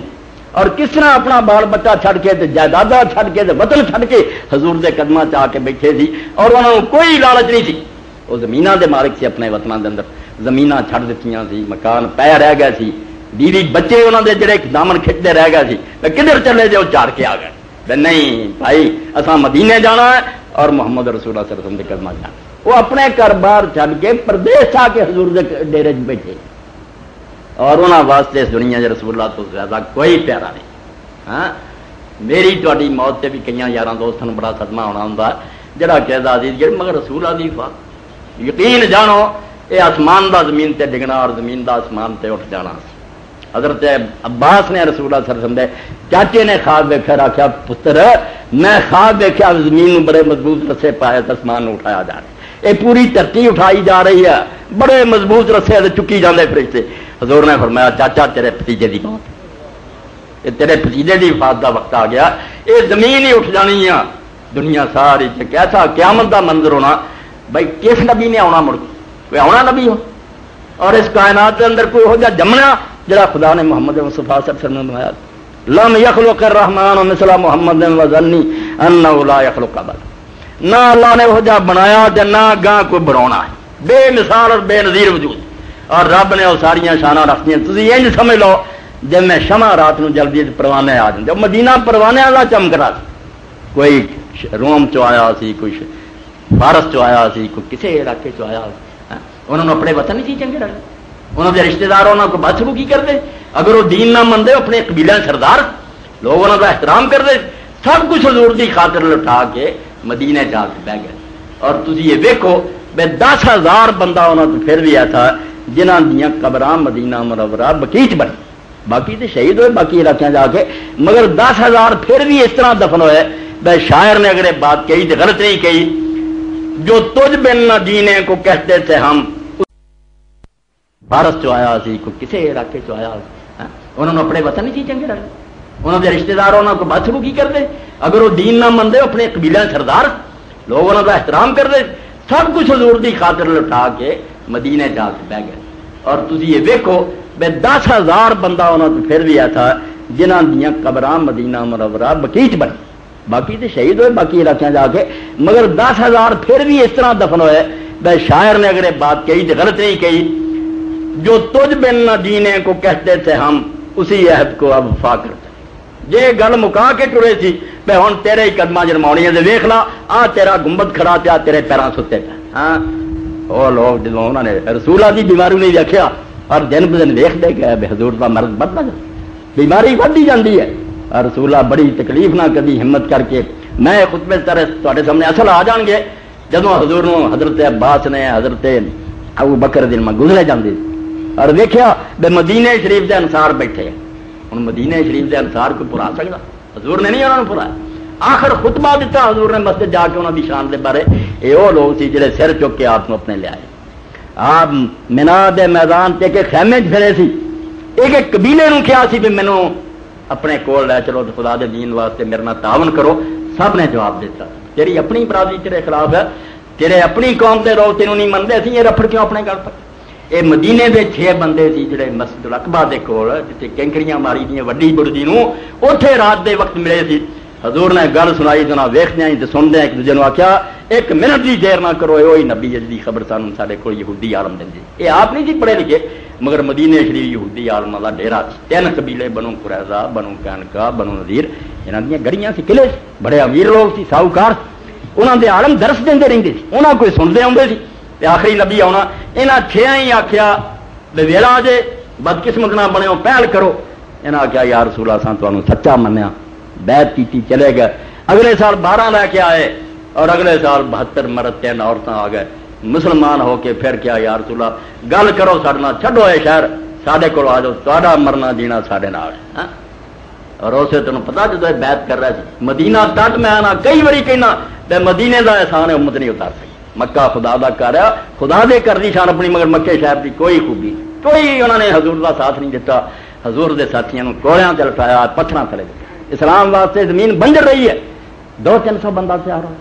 اور کس طرح اپنا بال بچہ چھڑ کے جائیداد چھڑ کے وطن چھڑ کے حضور دے قدموں چ آ کے بیٹھے سی، اور انہوں نے کوئی لالچ نہیں سی، وہ زمیناں دے مالک سی، اپنے وطنوں دے اندر زمیناں چھڑ دتیاں سی، مکان پے رہ گئے سی، بیوی بچے انہوں دے جڑے دامن کھچتے رہ گئے سی، کدھر چلے جے وہ چار کے آ گئے، نہیں بھائی اساں مدینے جانا ہے اور محمد رسول اللہ صلی اللہ علیہ وسلم دے قدماں جانا، وہ اپنے گھر بار چھڑ کے پردیس آ کے حضور دے ڈیرے چ بیٹھے، اور انہوں واسطے اس دنیا چ رسول اللہ تو زیادہ کوئی پیارا نہیں۔ ہاں میری تاری موت سے بھی کئی یار دوستوں بڑا صدمہ ہونا ہوں جڑا کہہ عزیز جی مگر رسول اللہ دی وفات یقین جانو یہ آسمان دا زمین تے ڈگنا اور زمین دا آسمان تے اٹھ جانا۔ حضرت عباس نے رسول اللہ صلی اللہ علیہ وسلم چاچے نے خواب دیکھا، آخیا پتر میں خواب دیکھا زمین بڑے مضبوط رسے پائے آسمان اٹھایا جا رہا، یہ پوری دھرتی اٹھائی جا رہی ہے، بڑے مضبوط رسے چکی جاندے فرشتے۔ حضور نے فرمایا چاچا تیرے بھتیجے دی موت، یہ تیرے بھتیجے دی وفات دا وقت آ گیا، یہ زمین ہی اٹھ جانی ہے، دنیا ساری کیسا قیامت دا منظر ہونا۔ بھائی کس نبی نے آنا مڑ کوئی آنا نبی ہو اور اس کائنات کے اندر کوئی ہو جا جمنا جڑا خدا نے محمد مصطفیٰ صلی اللہ علیہ وسلم نے بنایا، لم یخلق الرحمن مثل محمد وظنی انہ لا یخلق ابدا، نہ اللہ نے وہ جا بنایا تے نہ گاں کوئی بناونا ہے، بے مثال اور بے نظیر وجود، اور رب نے وہ ساریاں شاناں رکھتیاں، تسی انج سمجھ لو جب میں شمع رات نو جلدی پروانے آ جاندے، مدینہ پروانے والا چمک رہا سی، کوئی روم چ آیا سی، کوئی فارس چ آیا سی، کوئی کسی علاقے چ آیا سی، انہوں نے اپنے وطن نہیں چنگے رہے، انہوں کے رشتے دار انہوں کو بات شروع کی کرتے، اگر وہ دین نہ منتے اپنے قبیلہ سردار لوگ انہوں کا احترام کرتے، سب کچھ حضور دی خاطر لٹا کے مدینے جا کے بہ گئے، اور تھی یہ دیکھو بے 10,000 بندہ انہوں تو پھر بھی ایسا جنہاں دیاں قبراں مدینہ منورہ بقیچ بنی، باقی تو شہید ہوئے باقی علاقے جا کے، مگر 10,000 پھر بھی اس طرح دفن ہوئے۔ بے شاعر نے اگر یہ بات کہی تو غلط نہیں کہی، جو تجھ بن نہ جینے کو کہتے تھے ہم، بھارت چ آیا سی کوئی کسی علاقے چ آیا، انہوں نے اپنے وطن نہیں چنگے لگے، انہوں نے رشتے دار انہوں کو بات شروع کی کرتے، اگر وہ دین نہ منتے اپنے قبیلے سردار لوگ انہوں کا احترام کرتے، سب کچھ حضور دی خاطر لٹا کے مدینے جا کے بہ گئے۔ اور تھی یہ ویکو بے 10,000 بندہ انہوں نے پھر بھی ایسا جنہاں دیاں قبراں مدینہ منورہ بقیچ بنی، باقی تو شہید ہوئے باقی علاقے جا کے، مگر 10,000 پھر بھی اس طرح دفن ہوئے۔ بے شاعر نے اگر یہ بات کہی تو غلط نہیں کہی، جو تجھ بن نہ جینے کو کہتے تھے ہم، اسی عہد کو اب وفا کرتے جے گل مکا کے ٹرے سی پہ ہن تیرے ہی قدمہ جرماؤنی ہے ویکھ لا آ تیرا گنبد کھڑا پیا تیرے پیراں ستے پہ۔ ہاں وہ لوگ جدوں انہوں نے رسولہ دی بیماری نہیں دیکھیا اور دن ب دن ویکھ دے گئے بے حضور دا مرض بڑھتا جائے، بیماری بڑھتی جاندی ہے، اور رسولہ بڑی تکلیف نہ کبھی ہمت کر کے میں خطبے تہاڈے سامنے اصل آ جان گے جدوں حضور نو حضرت عباس نے حضرت ابو بکر دن میں گزرے جاندے اور دیکھیا بے مدینے شریف دے انصار بیٹھے، ہن مدینے شریف دے انصار کو پورا سکتا، حضور نے نہیں انہوں نے پورا، آخر خطبہ دیتا حضور نے مسجد جا کے انہوں دی شان دے بارے، یہ وہ لوگ سی جڑے سر چک کے آپ اپنے لے آئے، آپ مینا دے میدان تے کے خیمے چ پھرے سی، ایک ایک قبیلے نو کیا سی بھی مینوں اپنے کول لے چلو خدا دے دین واسطے میرے نال تعاون کرو، سب نے جواب دیتا تیری اپنی برادری تیرے خلاف ہے، تیرے اپنی قوم دے لوگ تینوں نہیں منتے، اسی یہ رفڑ کیوں اپنے گل پر۔ یہ مدینے دے 6 بندے سی جڑے مسجد الاقبا دے کول جتے کینکریاں ماری دیاں وڈی بڑدی نو اوتھے رات دے وقت ملے سی، حضور نے گل سنائی تو نہ ویکھدے تے سنتے ایک دوجے نو آکھیا ایک منٹ دی دیر نہ کرو، وہی نبی دی خبر سانوں ساڈے کول یہودی عالم دیندے، یہ آپ نہیں سی پڑھے لکھے مگر مدینے شریف یہودی عالماں دا ڈیرا سی، 3 قبیلے بنو قریظہ بنو قینقاع بنو نذیر، انہاں دیاں گڑیاں سی قلعے، بڑے امیر لوگ سی ساہوکار، انہاں دے عالم درس دیندے رہندے سی، انہاں کوئی سنتے آندے سی، تے آخری نبی آنا انہاں 6 ہی آکھیا بے ویلا جے بدقسمت نہ بنو پہل کرو، انہاں آکھیا یا رسول اللہ سان تانوں سچا منیا، بیعت کیتی چلے گئے، اگلے سال 12 لے کے آئے اور اگلے سال 72 مرد 3 عورتیں آ گئے، مسلمان ہو کے پھر کیا یا رسول اللہ گل کرو ساڈے نال، چھڈو اے شہر ساڈے کول آ جاؤ، تہاڈا مرنا جینا ساڈے نال ہے۔ اور اسے تینوں پتا جدو بیعت کر رہا سی مدینہ تک میں آنا کئی باری کہنا تے مدینے دا احسان ہے امت نہیں اتار سکی، مکہ خدا دا کر رہا خدا دے کر دی شان اپنی، مگر مکے شہر دی کوئی خوبی کوئی انہوں نے حضور دا ساتھ نہیں دیتا، حضور دے ساتھیاں نو کوڑیاں تے لٹایا پتھراں تلے دیتا، اسلام واسطے زمین بنجر رہی ہے، 200-300 بندہ تیار ہو،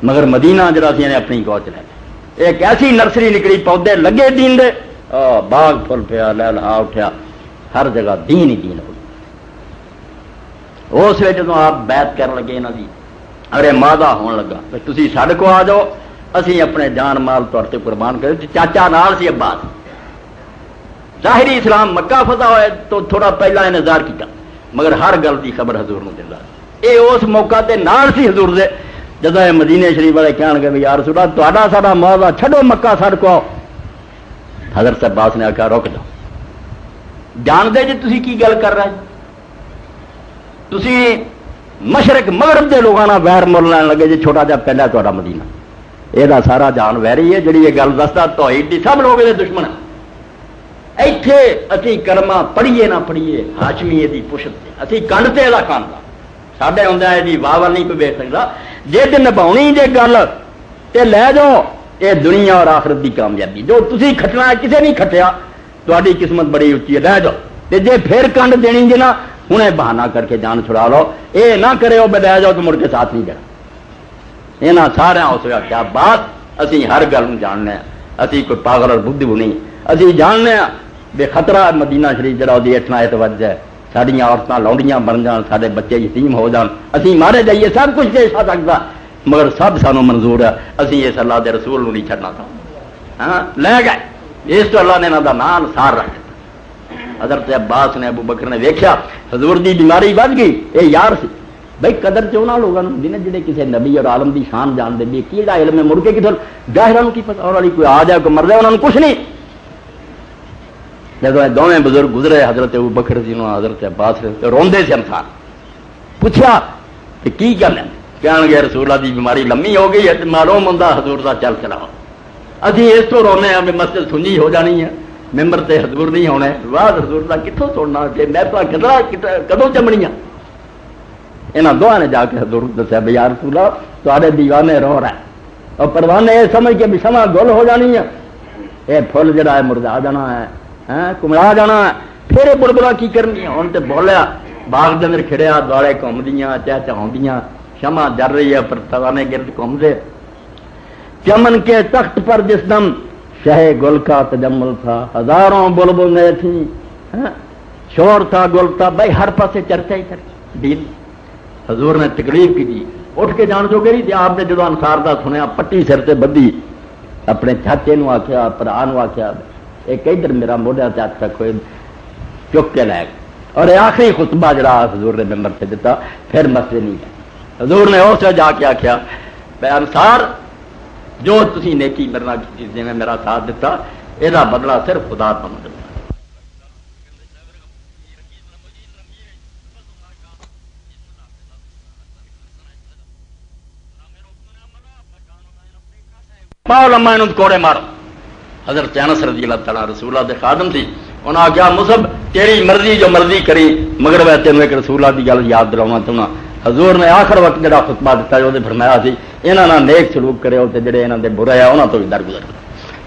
مگر مدینہ جڑا سی نے اپنی گوچ لے ایک ایسی نرسری نکلی پودے لگے دین دے، باغ پھل پیا لہلا اٹھیا، ہر جگہ دین ہی دین ہو۔ اس ویلے جدوں آپ بیعت کرن لگے انہاں دی ارے مادہ ہون لگا تسی ساڈے کو آ جاؤ اسی اپنے جان مال طور تے قربان کرے، چاچا نال سی عباس، ظاہری اسلام مکہ فتح ہوئے تو تھوڑا پہلا انتظار کیتا، مگر ہر گل دی خبر حضور نو دیندا، اے اس موقع تے نال سی حضور دے، جدوں اے مدینے شریف والے کہن گے یا رسول اللہ تہاڈا ساڈا موضوع چھڈو مکہ ساڈے کو آؤ، حضرت عباس نے آکھا رک جاؤ، جاندے جی تسی کی گل کر رہے تسی مشرق مغرب دے لوگاں نال ویر مول لین لگے جی چھوٹا جا پہلا تہاڈا مدینہ، یہ سارا جان ویری ہے جڑی یہ گل دستا توحید دی سب لوگ یہ دشمن ہیں، ایتھے اسی کلمہ پڑھیے نہ پڑھیے ہاشمی دی پشت اسی کنڈ تے دا کھاندا ساڈے ہوندا ہے جی واہ نہیں کوئی ویکھ سکدا، جے تے نبھاونی جے گل تے لے جاؤ، یہ دنیا اور آخرت دی کامیابی جو تسی کھٹنا ہے کسے نہیں کھٹیا، تہاڈی قسمت بڑی اچھی ہے، لے جاؤ، تے جے پھر کنڈ دینی جے نا ہنے بہانہ کر کے جان چھڑا لو، اے نہ کرے ہو بے لے جاؤ تو مڑ کے ساتھ نہیں دینا، یہاں سارے اس کیا بات اسی ہر گل جاننے ہیں، اسی کوئی پاگل اور بدھو نہیں، اسی جاننے ہیں بے خطرہ مدینہ شریف جڑا دی اٹھنا توجہ ہے، ساڈیاں عورتاں لونڈیاں بن جان، سارے بچے یتیم ہو جان، اسی مارے جائیے، سب کچھ دے سکتا مگر سب سانو منظور ہے، اسی اس اللہ دے رسول نو نہیں چھڈنا تھا، ہاں لے گئے، اس تو اللہ نے انہاں دا نام سار رکھ دتا۔ حضرت عباس نے ابو بکر نے ویکھیا حضور دی بیماری ود گئی، اے یار سی بھائی قدر چونا لوگوں نے جڑے کسی نبی اور عالم دی شان جان دے بھی کیڑا علم ہے، مڑ کے کتھوں ظاہراں کی پتہ اور والی کوئی آ جائے کوئی مر جائے انہاں نوں کچھ نہیں۔ جب دونوں بزرگ گزرے حضرت ابو بکر جی حضرت عباس روندے سے انسان پوچھا کہ کی گل ہے، کہن گے رسول اللہ دی بیماری لمبی ہو گئی ہے، معلوم ہوندا حضور دا چل چلا، ابھی اس تو رونے ہیں مسجد سنجی ہو جانی ہے، ممبر تے حضور نہیں ہونے، واہ حضور دا کتوں سننا کہ میں کدوں چمنیاں. یہاں دونوں نے جا کے حضور دسیا بھی یا رسول اللہ تھوڑے دیوانے رو رہا ہے اور پروانے یہ سمجھ کے بھی سما گل ہو جانی ہے، یہ پھل جڑا ہے مرجا جانا ہے، کملا جانا ہے. پھر یہ بڑبڑا کی کرنی ہے. ہوں تو بولیا باغ کے اندر کھڑیا دوالے گھومدیاں چہچہاؤں شمع جر رہی ہے پر توانے گرد گھومتے. چمن کے تخت پر جس دم شہ گل کا تجمل تھا، ہزاروں بلبلیں تھیں، شور تھا گل تھا، بھائی ہر پاسے چرچا ہی چرچا. دین حضور نے تکلیف کی جی اٹھ کے جان جو گئی تھی. آپ نے جدو انصار دا سنیا پٹی سر سے بدھی اپنے چاچے نو آخیا پرا نو آخیا ایک ادھر میرا موڈیا سے ہاتھ رکھو، چک کے لے گئے. اور آخری خطبہ جڑا حضور نے ممبر سے دیتا پھر مسجد نہیں گئے. حضور نے اس جا کے آخیا بے انصار جو تسی نیکی میرے نال کیتی جی میں میرا ساتھ دیتا یہ بدلہ صرف خدا تمہیں دیتا. پاؤ لما انہوں کوڑے مارو. حضرت انس رضی اللہ تعالیٰ رسول اللہ دے خادم تھی. انہوں نے کہا مصعب تیری مرضی جو مرضی کری مگر میں تینوں ایک رسول اللہ کی گل یاد دلاؤں تم. حضور نے آخر وقت جڑا خطبہ دیتا جو فرمایا سی یہاں نہ نیک سلوک کرے تے جڑے یہاں دے برے ہیں انہوں تو بھی درگزر.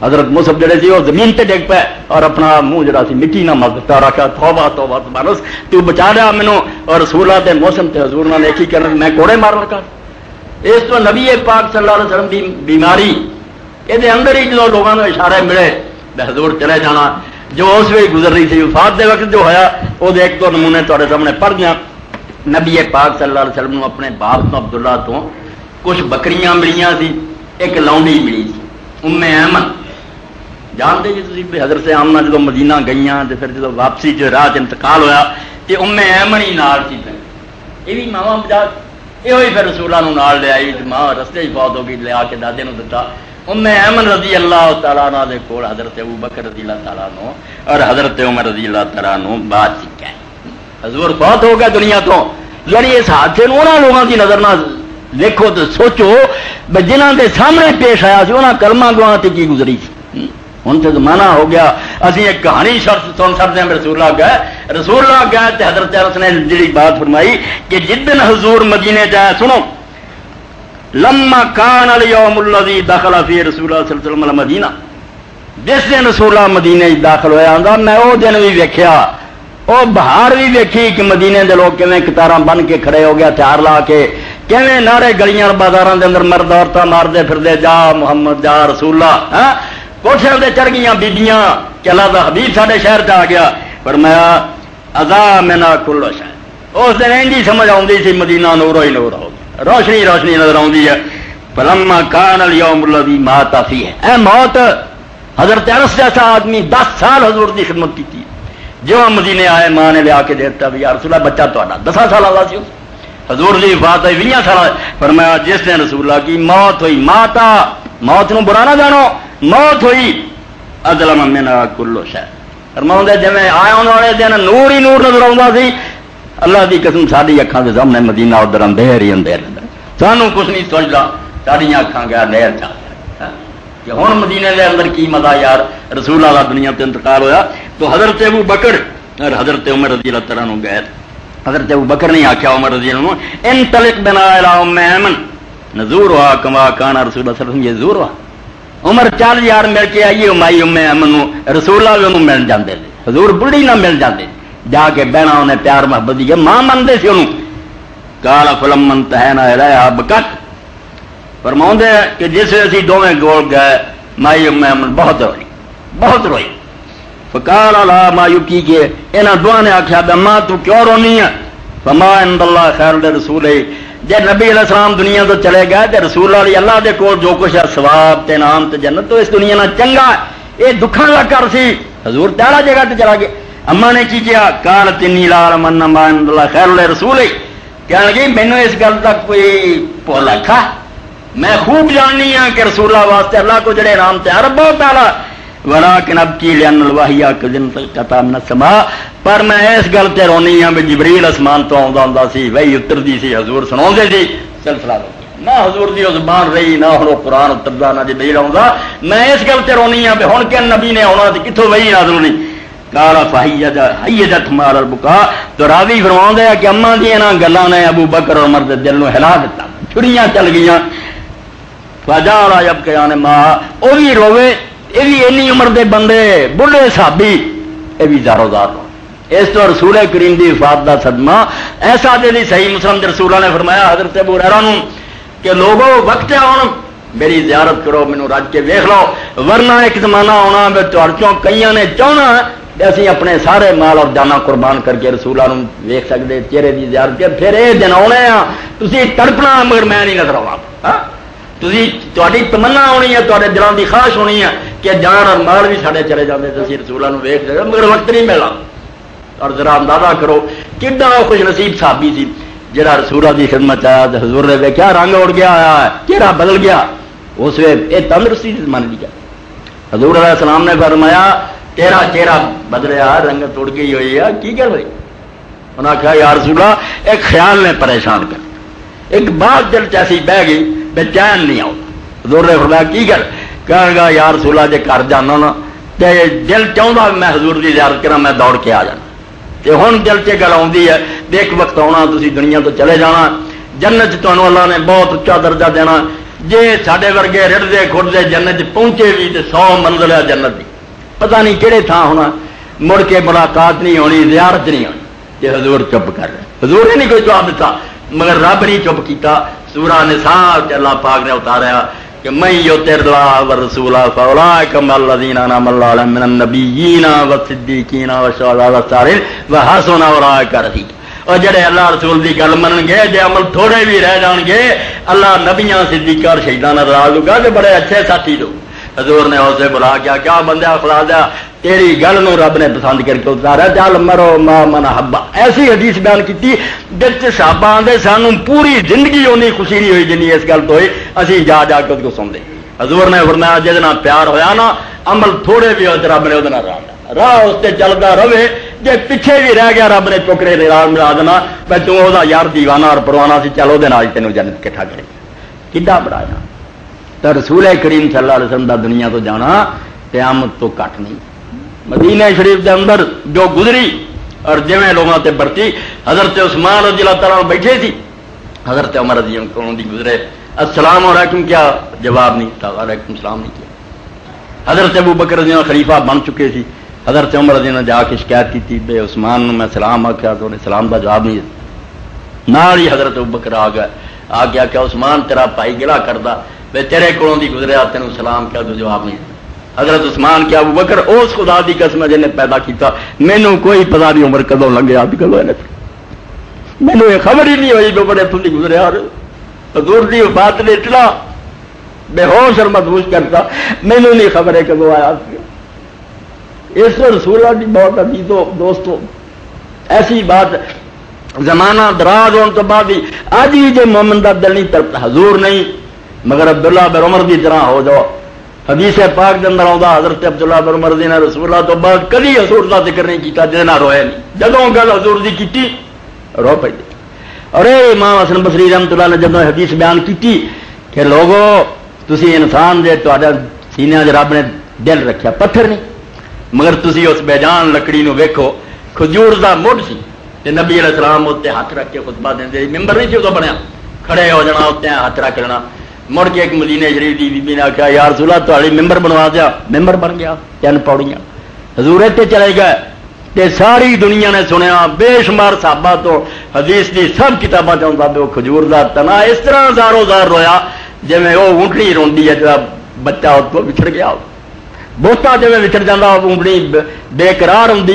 حضرت مصعب جڑے سی وہ زمین تے ڈگ پے اور اپنا منہ جڑا سی مٹی نہ ملتا اور آخیا توبہ توبہ تبارس تو بچا لیا مینوں اور رسول اللہ دے موسم تے حضور نے نیکی کرن میں کوڑے مار لگا. اس تو نبی پاک صلی اللہ علیہ وسلم دی بیماری یہ اندر ہی جو لوگوں کو اشارے ملے حضور چلے جانا جو اس وقت گزر رہی تھی. وفات دے وقت جو ہوا وہ ایک دو نمونے تے سامنے پڑھ دیا. نبی پاک صلی اللہ علیہ وسلم نے اپنے باپ تو عبداللہ تو کچھ بکریاں ملیاں سی، ایک لونڈی ملی سی ام ایمن. جانتے جی تھی حضرت آمنہ جدو مدینہ گئیاں تو پھر جدو واپسی جو راہ انتقال ہویا تو ام ایمن ہی نال سی. یہ بھی ماوا بجا یہ پھر رسولہ نال لے آئی ماں رستے فوت ہو گئی لیا کے دادے نو دتا. ام ایمن رضی اللہ تعالیٰ عنہ دے کول حضرت ابو بکر رضی اللہ تعالیٰ عنہ اور حضرت عمر رضی اللہ تعالیٰ عنہ بات سیکھا ہے. حضور فوت ہو گیا دنیا تو. یعنی اس حادثے انہوں لوگوں کی نظر نہ دیکھو تو سوچو جنہوں کے سامنے پیش آیا سی انہوں کلمہ گواں تے کی گزری سی. ہوں تو زمانہ ہو گیا اسی ایک کہانی سن سکتے ہیں. رسول اللہ گئے تو حضرت انس نے جی بات فرمائی کہ جدن حضور مدینے جائے سنو لما کان الیوم الذی دخل فی رسول اللہ صلی اللہ علیہ وسلم المدینہ جس دن رسول اللہ مدینے داخل ہوا آندا میں وہ دن بھی ویکھیا وہ بہار بھی ویکھی کہ مدینے دے لوگ کیویں قطاراں بن کے کھڑے ہو گیا ہتھیار لا کے کیویں نعرے گلیاں بازاراں دے اندر مرد عورتاں ماردے پھردے جا محمد جا رسول اللہ. کوٹھے تے چڑھ گئیاں بیبیاں کہ اللہ دا حبیب ساڈے شہر تے آ گیا. فرمایا اذا منا کل شے اس دن انجی سمجھ آؤندی سی مدینہ نور ہی نور ہو گیا روشنی روشنی نظر آتی ہے. فلما کان الیوم الذی مات فیہ اے موت حضرت انس جیسا آدمی 10 سال حضور کی خدمت کی تھی. جو مدینے آئے ماں نے لیا کے دیتا بھی یا رسول اللہ بچہ تو 10 سال والا سی حضور کی وفات ہوئی 20 سال. فرمایا جس دن رسول اللہ کی موت ہوئی ماتا موت نو برا نہ جانو موت ہوئی اظلم منا کل شے. فرماؤں جی آئے ہونے والے دن نور ہی نور نظر آتا سی. اللہ کی قسم ساری اکھان کے سامنے مدینہ ادھر اندھیر ہی اندھیر سانو کچھ نہیں سوچتا ساری اکھان گیا نہر چاہ کہ ہوں مدینے کے اندر کی مزہ یار. رسول اللہ دنیا تے انتقال ہوا تو حضرت ابو بکر اور حضرت عمر رضی اللہ تعالیٰ عنہ گئے. حضرت ابو بکر نے آخیا عمر رضی اللہ عنہ انطلق بنا الی ام ایمن نزورها کما کان رسول اللہ صلی اللہ علیہ وسلم یزورها. عمر چل یار مل کے آئیے مائی ام ایمن رسول اللہ بھی مل جاندے حضور بڑھی نہ مل جاندے جا کے بہنا انہیں پیار محبت دی ماں منتے سی انہوں. قال فلما انتهينا الیہا بکت. فرماؤں دے کہ جس اسی دونوں گول گئے مائی ام ایمن بہت روئی. فقال لا ما یبکی کے انہاں دعا نے آخیا ماں تو کیوں رونی ہے. فما عند اللہ خیر لرسول جے نبی علیہ السلام دنیا تو چلے گئے تے رسول اللہ دے کول جو کچھ ہے ثواب تے انعام تے جنت تو اس دنیا نہ چنگا ہے. یہ دکھاں دا کر سی حضور تیرا جگہ تے چلا گیا. اما نے کی کیا قالت انی لا من ما عند اللہ خیر لرسول کہنے لگی مینوں اس گل دا کوئی بھولا کھا میں خوب جاننی ہاں کہ رسول اللہ واسطے اللہ کو جڑے انعام تے عرب بہت تعالی ولکن ابکی لان الوحی کذن قطع من السماء پر میں اس گل تے رونی ہاں بھی جبریل آسمان تو آندا ہوندا سی وہی اتردی سی حضور سناوندے سی سلسلہ نہ حضور دی زبان رہی نہ ہن قرآن اتردا نہ جبریل آوندا میں اس گل تے رونی ہاں ہن کہ نبی نے آنا تے کتھوں وحی نازل ہونی قال فحیجت مال البکا تو راوی فرماوندا ہے کہ اماں دی انہاں گلاں نے ابو بکر اور عمر دے دل نو ہلا دتا چھڑیاں چل گئیاں فجال یبکیان ما او بھی روے اے بھی اینی عمر دے بندے بڑھے صحابی اے بھی زارو زار اس تو رسول کریم دی وفات دا صدمہ ایسا دے صحیح مسلم دے رسولہ نے فرمایا حضرت ابو ہریرہ نو کہ لوگوں وقت آن میری زیارت کرو مینوں رج کے ویکھ لو ورنہ ایک زمانہ آنا میں تہاڈیوں کئیاں نے چاہنا اسی اپنے سارے مال اور جانا قربان کر کے رسولہ نو ویکھ سکدے چہرے دی زیارت کے پھر اے دن آنے ہاں تسی تڑپنا مگر میں نہیں نظر آواں ہاں تھی تمنا ہونی ہے تے دلوں کی خواہش ہونی ہے کہ جان اور مال بھی سارے چلے جاتے تو رسولہ ویکھ سکتے مگر وقت نہیں ملا اور ذرا اندازہ کرو کتنا خوش نصیب صحابی سی جہاں رسولہ کی خدمت آیا تو حضور نے ویکھیا رنگ اڑ گیا آیا ہے چہرہ بدل گیا اس وقت یہ تندرستی مان لی گیا حضور علیہ السلام نے فرمایا تیرا چہرہ بدلیا رنگت اڑ گئی ہوئی ہے کی کر رہی انہوں نے کہا یا رسولہ ایک خیال نے پریشان کر ایک بات دل چیسی بہ گئی بے چین نہیں آؤ حضور نے فرمایا کی کر کہے گا یا رسول اللہ جے گھر جانا نا تے دل چاہتا میں حضور کی زیارت کرا میں دوڑ کے آ جانا تے ہن دل چ گل آتی ہے ایک وقت آنا تسی دنیا تو چلے جانا جنت تمہیں اللہ نے بہت اچا درجہ دینا جے ساڈے ورگے رڑدے کھڑدے جنت پہنچے بھی تے 100 منزل ہے جنت دی پتہ نہیں کہڑے تھان ہونا مڑ کے ملاقات نہیں ہونی زیارت نہیں ہونی تے حضور چپ کر رہے حضور نے نہیں کوئی جواب دیتا مگر رب نہیں چپ کیتا سورہ نساء کے اللہ پاک نے اتاریا کہ من یطع اللہ والرسول فاولئک مع الذین انعم اللہ علیہم من النبیین والصدیقین والشہداء والصالحین وحسن اولئک رفیقا اور جڑے اللہ رسول دی گل منن گے جے عمل تھوڑے بھی رہ جان گے اللہ نبیاں صدیقاں اور شہیداں نال راضی ہوگا کہ بڑے اچھے ساتھی لوگ حضور نے اسے بلا کیا بندہ خدا دیا تیری گل نو رب نے پسند کر کے اتارا چل مرو ما من حبا ایسی حدیث بیان کی جس صحابہ آدھے سانو پوری زندگی اونی خوشی نہیں ہوئی جنی اس گل تو ہوئی اسی جا جا کے اس کو سنتے حضور نے فرمایا جہد پیار ہویا نا عمل تھوڑے بھی ہو رب نے وہ راہ اس سے چلتا رہے جی پیچھے بھی رہ گیا رب نے چوکرے ملا دینا میں تو یار دیوانہ اور پروانہ سی چلو تینوں جنت کٹھا کرے کڈا بڑایا تو رسول کریم صلی اللہ علیہ وسلم دا دنیا تو جانا قیامت تو کٹ نہیں مدینہ شریف دے اندر جو گزری اور جویں لوگوں تے برتی حضرت عثمان رضی اللہ تعالیٰ بیٹھے تھی حضرت عمر رضی اللہ عنہ دی گزرے السلام علیکم کیا جواب نہیں تھا وعلیکم السلام نہیں کیا حضرت ابو بکر رضی اللہ خلیفہ بن چکے تھی حضرت عمر رضی اللہ جا کے شکایت کی تھی بے عثمان نے میں سلام آخیا تو انہیں سلام کا جواب نہیں دیا نال ہی حضرت ابو بکر آ گیا کہ عثمان تیرا بھائی گلا کرتا بے تیرے کولوں دی گزریا تینوں سلام کیا تو جواب نہیں دیا حضرت عثمان کیا ابو بکر اس خدا دی قسم جن نے پیدا کیتا مینوں کوئی پتہ نہیں عمر کدوں لنگے آدھ کدوں مینوں یہ خبر ہی نہیں ہوئی بڑے اتوں دی گزریا حضور دی وفات نے اتنا بے ہوش اور مدہوش کرتا مینوں نہیں خبر ہے کدوں آیا اس رسول اللہ کی بہت عزیزو دوستو ایسی بات زمانہ دراز ہونے تو بعد بھی اج بھی جو مومن دا دل نہیں تڑپتا حضور نہیں مگر عبداللہ بن عمر دی طرح ہو جاؤ حدیث پاک کے اندر آتا حضرت عبداللہ بن عمر دی نے رسول اللہ تو بعد کبھی حضور کا ذکر نہیں کیتا جہاں رویا نہیں جدوں گل حضور دی کیتی رو پی اور امام حسن بصری رحمۃ اللہ نے جدوں حدیث بیان کی کہ لوگو تسی انسان دے تہاڈا سینیاں دے رب نے دل رکھیا پتھر نہیں مگر تسی اس بے جان لکڑی نو ویکھو کھجور دا مڈ سی تے نبی علیہ السلام اتنے ہاتھ رکھ کے خطبہ دیندے ممبر نہیں سی ادو بنیا کھڑے ہو جانا اتنے ہاتھ رکھ لینا مڑ کے ایک مدینے شریف دی بی بی نے آخیا یا رسول اللہ تہاڈی ممبر بنوا دیا ممبر بن گیا 3 پوڑیاں حضور تے چلے گئے تے ساری دنیا نے سنیا بے شمار صحابہ تو حدیث دی سب کتاباں چاہتا پہ وہ کھجور دا تنا اس طرح زارو زار رویا جی میں وہ اونٹنی روندی ہے جا بچہ اس کو بچھڑ گیا بوتا جی وچڑ جانا اونٹنی بے قرار ہوں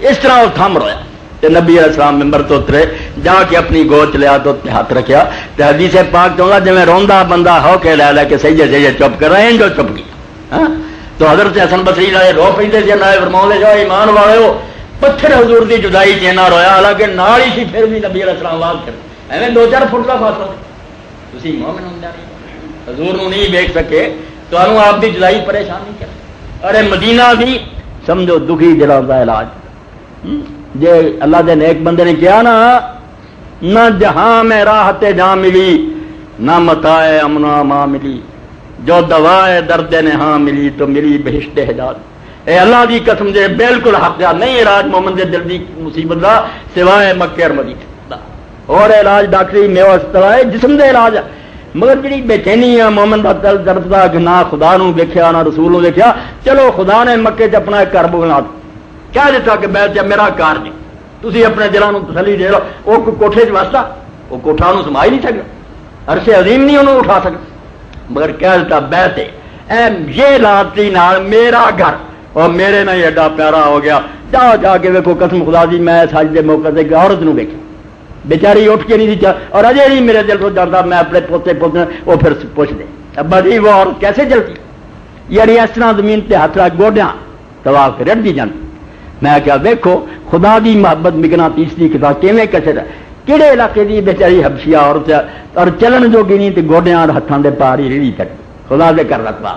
اس طرح وہ تھم رویا تے نبی علیہ السلام ممبر تو اترے جا کے اپنی گوچ لیا تو ہاتھ رکھیا تے حدیث پاک چاہتا جی میں روندا بندہ ہو کے لے لے کے صحیح چپ کر رہے ہیں جو چپ گیا تو حضرت حسن بصری لائے رو پہ نائے فرماؤں جو ایمان والے ہو پتھر حضور دی جدائی چینا رویا حالانکہ نال ہی سی پھر بھی نبی علیہ السلام آواز کر ایویں 2-4 فٹ کا فاصلہ تسی مومن ہوں حضور نو نہیں دیکھ سکے تو انہوں آپ دی جدائی پریشان نہیں کر ارے مدینہ بھی سمجھو دکھی جڑا دا علاج جے اللہ دے نیک بندے نے کیا نا نہ جہاں میں راحت جہاں ملی نہ متائے امنا ماں ملی، جو دوائے درد نہاں ملی تو ملی بہشت حجاز۔ اے اللہ دی قسم دے بالکل حق ہے، نہیں علاج مومن دے دل دی مصیبت دا سوائے مکے اور مدینے دا، اور علاج ڈاکٹری میوہ استوائے جسم دے علاج ہے، مگر جڑی بے چینی ہے مومن دا دل درد دا کہ نہ خدا نو ویکھیا نہ رسول نو ویکھیا، چلو خدا نے مکے چ اپنا ایک گھر بنا کہہ دیتا کہ بیت میرا کار جی، تسی اپنے دلاں نو تسلی دے لو، وہ کوٹھے چ واسطہ وہ کوٹھا انہوں سما ہی نہیں سکتا، عرش عظیم نہیں انہوں اٹھا سکتا، مگر کہہ دیتا بیت اے یہ لاتی نال میرا گھر اور میرے نال ایڈا پیارا ہو گیا، جا جا کے ویکھو قسم خدا دی میں سج دے موقع تے ایک عورت نو ویکھی بیچاری اٹھ کے نہیں تھی اور اجے نہیں میرے دل کو ڈردا، میں اپنے پوتے پوتے وہ پھر پوچھ دے ابا جی وہ عورت کیسے چلتی، یعنی اس طرح زمین تے ہاتھ رکھ گوڈیاں طواف کے رڑ دی جاتی۔ میں کیا ویکھو خدا دی محبت مغناطیس دی کتاب کیویں کسر ہے، کہڑے علاقے دی بیچاری حبشیہ عورت اور چلن جوگی نہیں تے گوڈیاں اور ہتھاں دے پار ہی ریڑھی تک خدا دے کر رکھوا،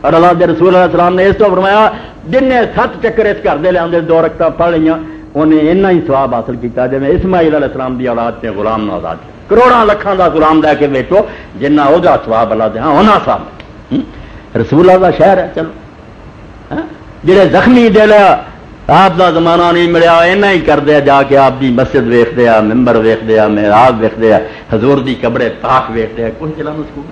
اور اللہ دے رسول علیہ السلام نے اس تو فرمایا جن نے 7 چکر اس گھر دے لے 2 رکعتاں پڑھ لیاں انہیں اتنا ہی ثواب حاصل کیتا جی اسماعیل علیہ السلام دی اولاد تے غلام نو آزاد کروڑاں لکھاں دا غلام دے کے بیٹھو جنہ او دا ثواب اللہ دے، ہاں انہاں ثواب رسول اللہ دا شہر ہے، چلو جڑے زخمی دل آپ دا زمانہ نہیں ملیا اینا ہی کر دیا جا کے آپ دی مسجد ویکھ دیا، ممبر ویکھ دیا، محراب ویکھ دیا، حضور دی قبر پاک ویکھ دیا، کچھ چلا مسکون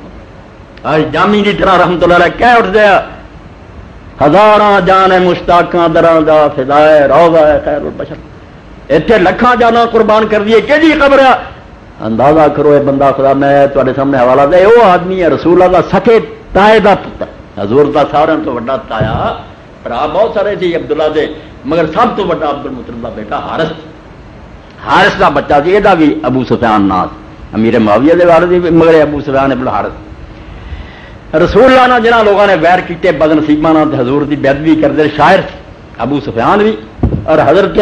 آج جامی دی طرح رحمت اللہ علیہ کہہ اٹھ دیا ہزاراں جان مشتاقاں دراں دا فدائے روضہ خیر البشر، اتنے لکھاں جانا قربان کر دیے کہ جی قبر ہے، اندازہ کرو اے بندہ خدا میں تواڈے سامنے حوالہ دے وہ آدمی ہے رسول اللہ دا سکے تائے دا پتر، حضور دا سارے تو بڑا تایا، بھرا بہت سارے سی عبداللہ دے مگر سب تو بڑا عبد المطلب دا بیٹا حارث دا بچہ سی، یہ بھی ابو سفیان نام امیر معاویہ دے والد بھی مگر ابو سفیان ابن حارث۔ رسول اللہ نے جنہاں لوگوں نے ویر کیتے بد نصیباں نال حضور دی بےادبی کردے شاعر ابو سفیان بھی، اور حضرت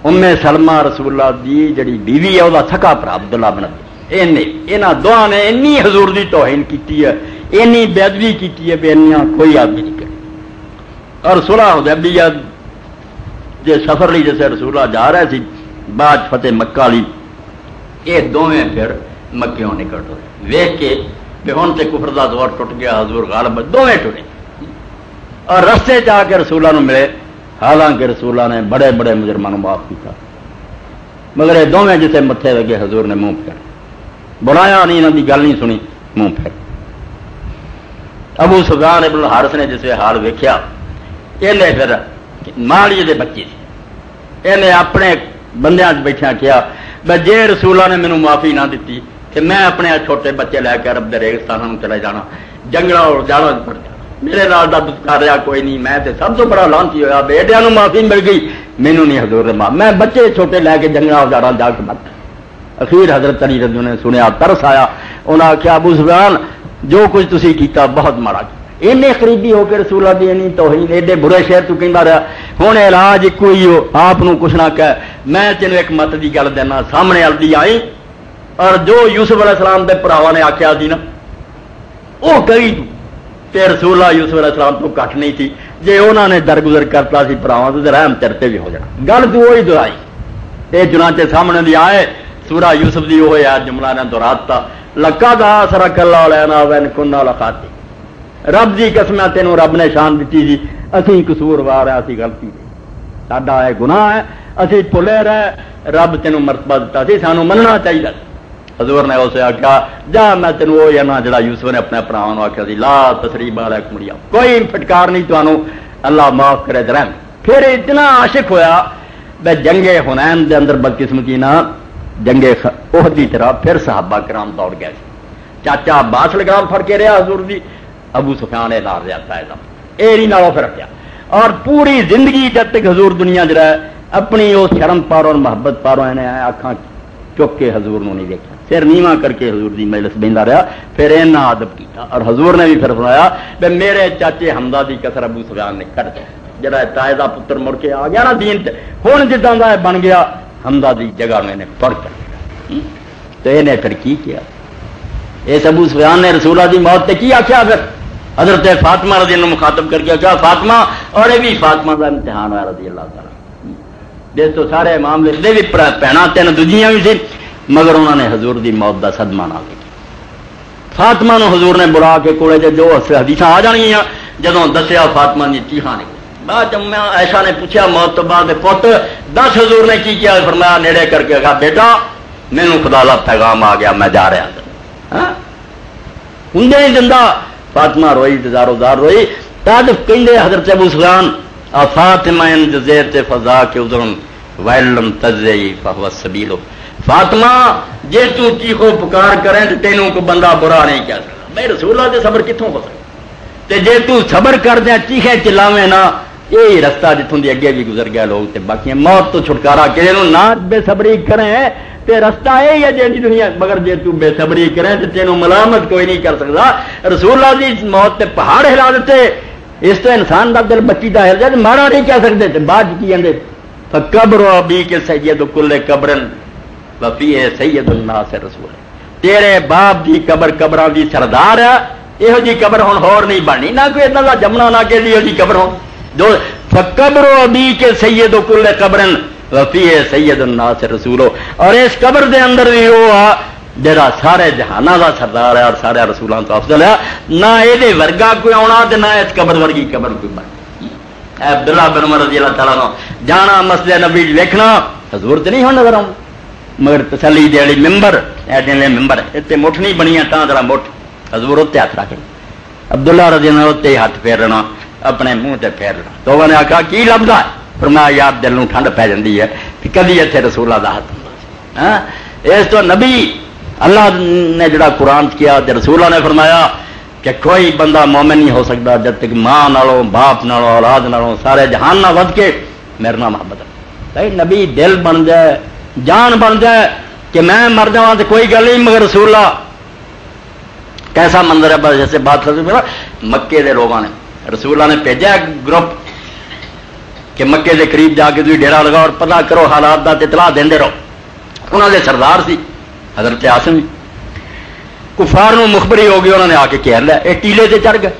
ام سلمہ رسول اللہ دی جڑی بیوی ہے وہ سکا بھرا عبداللہ بن انہاں دونوں نے اینی حضور دی توہین کیتی ہے، اینی بےادبی کیتی ہے بے انیاں کوئی آدمی نہیں کرے، اور صلح حدیبیہ جے سفر لی جیسے رسول اللہ جا رہے سی بعد فتح مکہ لی یہ دونیں پھر مکیوں نکل رہے ویکھ کے کہ ہن تے کفر دا دور ٹوٹ گیا، حضور غالب دونیں ٹوٹے، اور رستے جا کے رسول اللہ ملے، حالانکہ رسول اللہ نے بڑے بڑے مجرمانوں معاف کیا، مگر یہ دونیں جسے متھے لگے حضور نے منہ پھیر بلایا نہیں، انہوں کی گل نہیں سنی، منہ پھیر۔ ابو سفیان ابن الحارث نے جسے حال ویکھیا انہیں پھر ماڑی دے بچے سی، انہیں اپنے بندیاں بیٹھیا کیا جے رسول اللہ نے مینوں معافی نہ دیتی کہ میں اپنے چھوٹے بچے لے کے عرب دے ریگستان چلے جانا، جنگل اور جانا پڑ جانا، میرے نال دا کر رہا کوئی نہیں، میں تے سب تو بڑا لانتی ہویا، بیٹیاں نوں معافی مل گئی مینوں نہیں حضور نے معاف، میں بچے چھوٹے لے کے جنگل اور جانا جا کے مت۔ اخیر حضرت علی رضی اللہ نے سنیا، ترس آیا، انہاں آخیا ابو سفیان جو کچھ تسی کیتا بہت ماڑا کیتا، اینے قریبی ہو کے رسول اللہ دی اینی توہین ایڈے برے شہر تو کہندا رہا، ہن علاج کوئی ہو آپ نو کچھ نہ کہے، میں تینوں ایک مت دی گل دینا سامنے الدی آئی، اور جو یوسف علیہ السلام دے بھراواں نے آخیا سی نا وہ کری تے رسول اللہ یوسف علیہ السلام تو گھٹ نہیں تھی، جے انہوں نے درگزر کرتا سی بھراواں تو رحم تیرے بھی ہو جانا، گل تو وہی دہرائی، یہ چنانچہ سامنے دی آئے سورہ یوسف دی وہ ہے جملہ نے دہراتا، لقد آثرک اللہ علینا وان کنا لخاطئین، رب دی قسم تینوں رب نے شان دیتی سی، اسی قصوروار ہے، اسی غلطی ساڈا ہے گناہ ہے، اسی بھلے رہے، رب تینوں مرتبہ دیتا سی، سانوں مننا چاہیے۔ حضور نے اسے آخیا جا میں تینوں وہ ہے نا جڑا یوسف نے اپنے بھراواں نوں آخیا سی لا تثریب علیکم اليوم، کوئی پھٹکار نہیں تانوں، اللہ معاف کرے رحم۔ پھر اتنا عاشق ہویا بے جنگ حنین دے اندر بدقسمتی نہ جنگ احد دی طرح پھر صحابہ کرام دوڑ گئے، چاچا عباس لگام پھڑ کے رہا حضور دی، ابو سفیان لار جاتا ہے ایری نالوں پھر رکھا، اور پوری زندگی جب تک حضور دنیا جرا اپنی اس شرم پاروں اور محبت پاروں انہیں اکھاں چک کے حضور نو نہیں دیکھا، سر نیواں کر کے حضور دی مجلس بہندا رہا، پھر اینا ادب کیتا، اور حضور نے بھی پھر فرمایا کہ میرے چاچے حمزہ دی کسر ابو سفیان نے کٹ دیا، جڑا تائے دا پتر مڑ کے آ گیا نا دین تے، ہن جداں دا بن گیا حمزہ دی جگہ میں نے پڑھ کر تو انہیں پھر کی کیا، اس ابو سفیان نے رسول اللہ دی موت تے کی آخیا، پھر حضرت فاطمہ رضی اللہ مخاطب کر کے کیا فاطمہ، اور یہ بھی فاطمہ کا امتحان ہوا رضی اللہ تعالیٰ، جس تو سارے معاملے بھی بہنا تین دوجیاں بھی سی، مگر انہوں نے حضور دی موت دا صدمہ نہ دیکھا، فاطمہ نو حضور نے بلا کے کولے جو حدیث آ جانگیاں جدوں دسیا فاطمہ دی چیخاں نے بعد میں عائشہ نے پوچھا موت تو بعد پت دس حضور نے کی کیا؟ فرمایا نیڑے کر کے کہا بیٹا مینوں خدا دا پیغام آ گیا میں جا رہا ہاں ہندے ہی دندا فاطمہ روئی دزارو دار روئی تاج کہندے حضرت ابو سفیان فاطمہ ان جزیت فضا کے ادرن ویلم تزئی فہو السبیل فاطمہ جے تو چیخو پکار کریں تو تینوں کو بندہ برا نہیں کہہ سکتا میں رسول اللہ دے صبر کتوں ہو سکتا تے جے تو صبر کر دیں چیخے چلاویں نا یہی رستہ جتوں دی اگے بھی گزر گیا لوگ تے باقی موت تو چھٹکارا کرے نو نہ بے صبری کریں تے رستہ یہی ہے جی دنیا مگر جے تو بے صبری کریں تے تینوں ملامت کوئی نہیں کر سکتا رسول اللہ دی موت تے پہاڑ ہلا دیتے اس تو انسان دا دل بچی دا ہل جائے مارا نہیں کہہ سکتے تے بعد کی اندے فقبر ابی کے سید کل قبرن وفی ہے سید الناس رسول تیرے باپ دی قبر قبراں دی سردار ہے یہو جی قبر ہوں ہور نہیں بننی نہ کوئی اتنا کا جمنا نہ کہ یہو جی قبر ہو جو قبر ابی کے سید کل قبرن وفی ہے سید الناس رسولو اور اس قبر دے اندر بھی وہ آ جڑا سارے جہاناں دا سردار ہے اور سارے رسولاں تو افضل ہے نہ یہ ورگا کوئی آنا تے نہ اس قبر ورگی قبر کوئی بن عبداللہ بن عمر رضی اللہ تعالیٰ عنہ جانا مسجد نبی ویکھنا حضور تے نہیں ہوں نظر آؤں مگر تسلی دے والی ممبر ایڈے ممبر اتنے مٹھ نہیں بنی تاں ذرا مٹھ حضور اتنے ہاتھ رکھ عبداللہ رضی اللہ اتنے ہاتھ پھیرنا اپنے منہ تے پھیرنا تو نے آخا کی لبدا ہے فرمایا یار دل نو ٹھنڈ پی جاتی ہے کہ کدی اتنے رسولہ دا ہاتھ ہوں اس تو نبی اللہ نے جڑا قرآن کیا رسولہ نے فرمایا کہ کوئی بندہ مومن نہیں ہو سکتا جب تک ماں نالوں باپ نالوں اولاد نالوں سارے جہان نہ ود کے میرے نام محبت ہے نبی دل بن جائے جان بن جائے کہ میں مر جاؤں تو کوئی گل نہیں مگر رسول اللہ کیسا منظر ہے بس جیسے بات کرتے میرا مکے دے لوگوں نے رسول اللہ نے بھیجا گروپ کہ مکے دے قریب جا کے تھی ڈیرا لگاؤ اور پتہ کرو حالات دا اطلاع دیندے رہو انہوں نے سردار سی حضرت عاصم کفار نو مخبری ہو گئی انہوں نے آ کے کہہ لیا یہ ٹیلے تے چڑھ گئے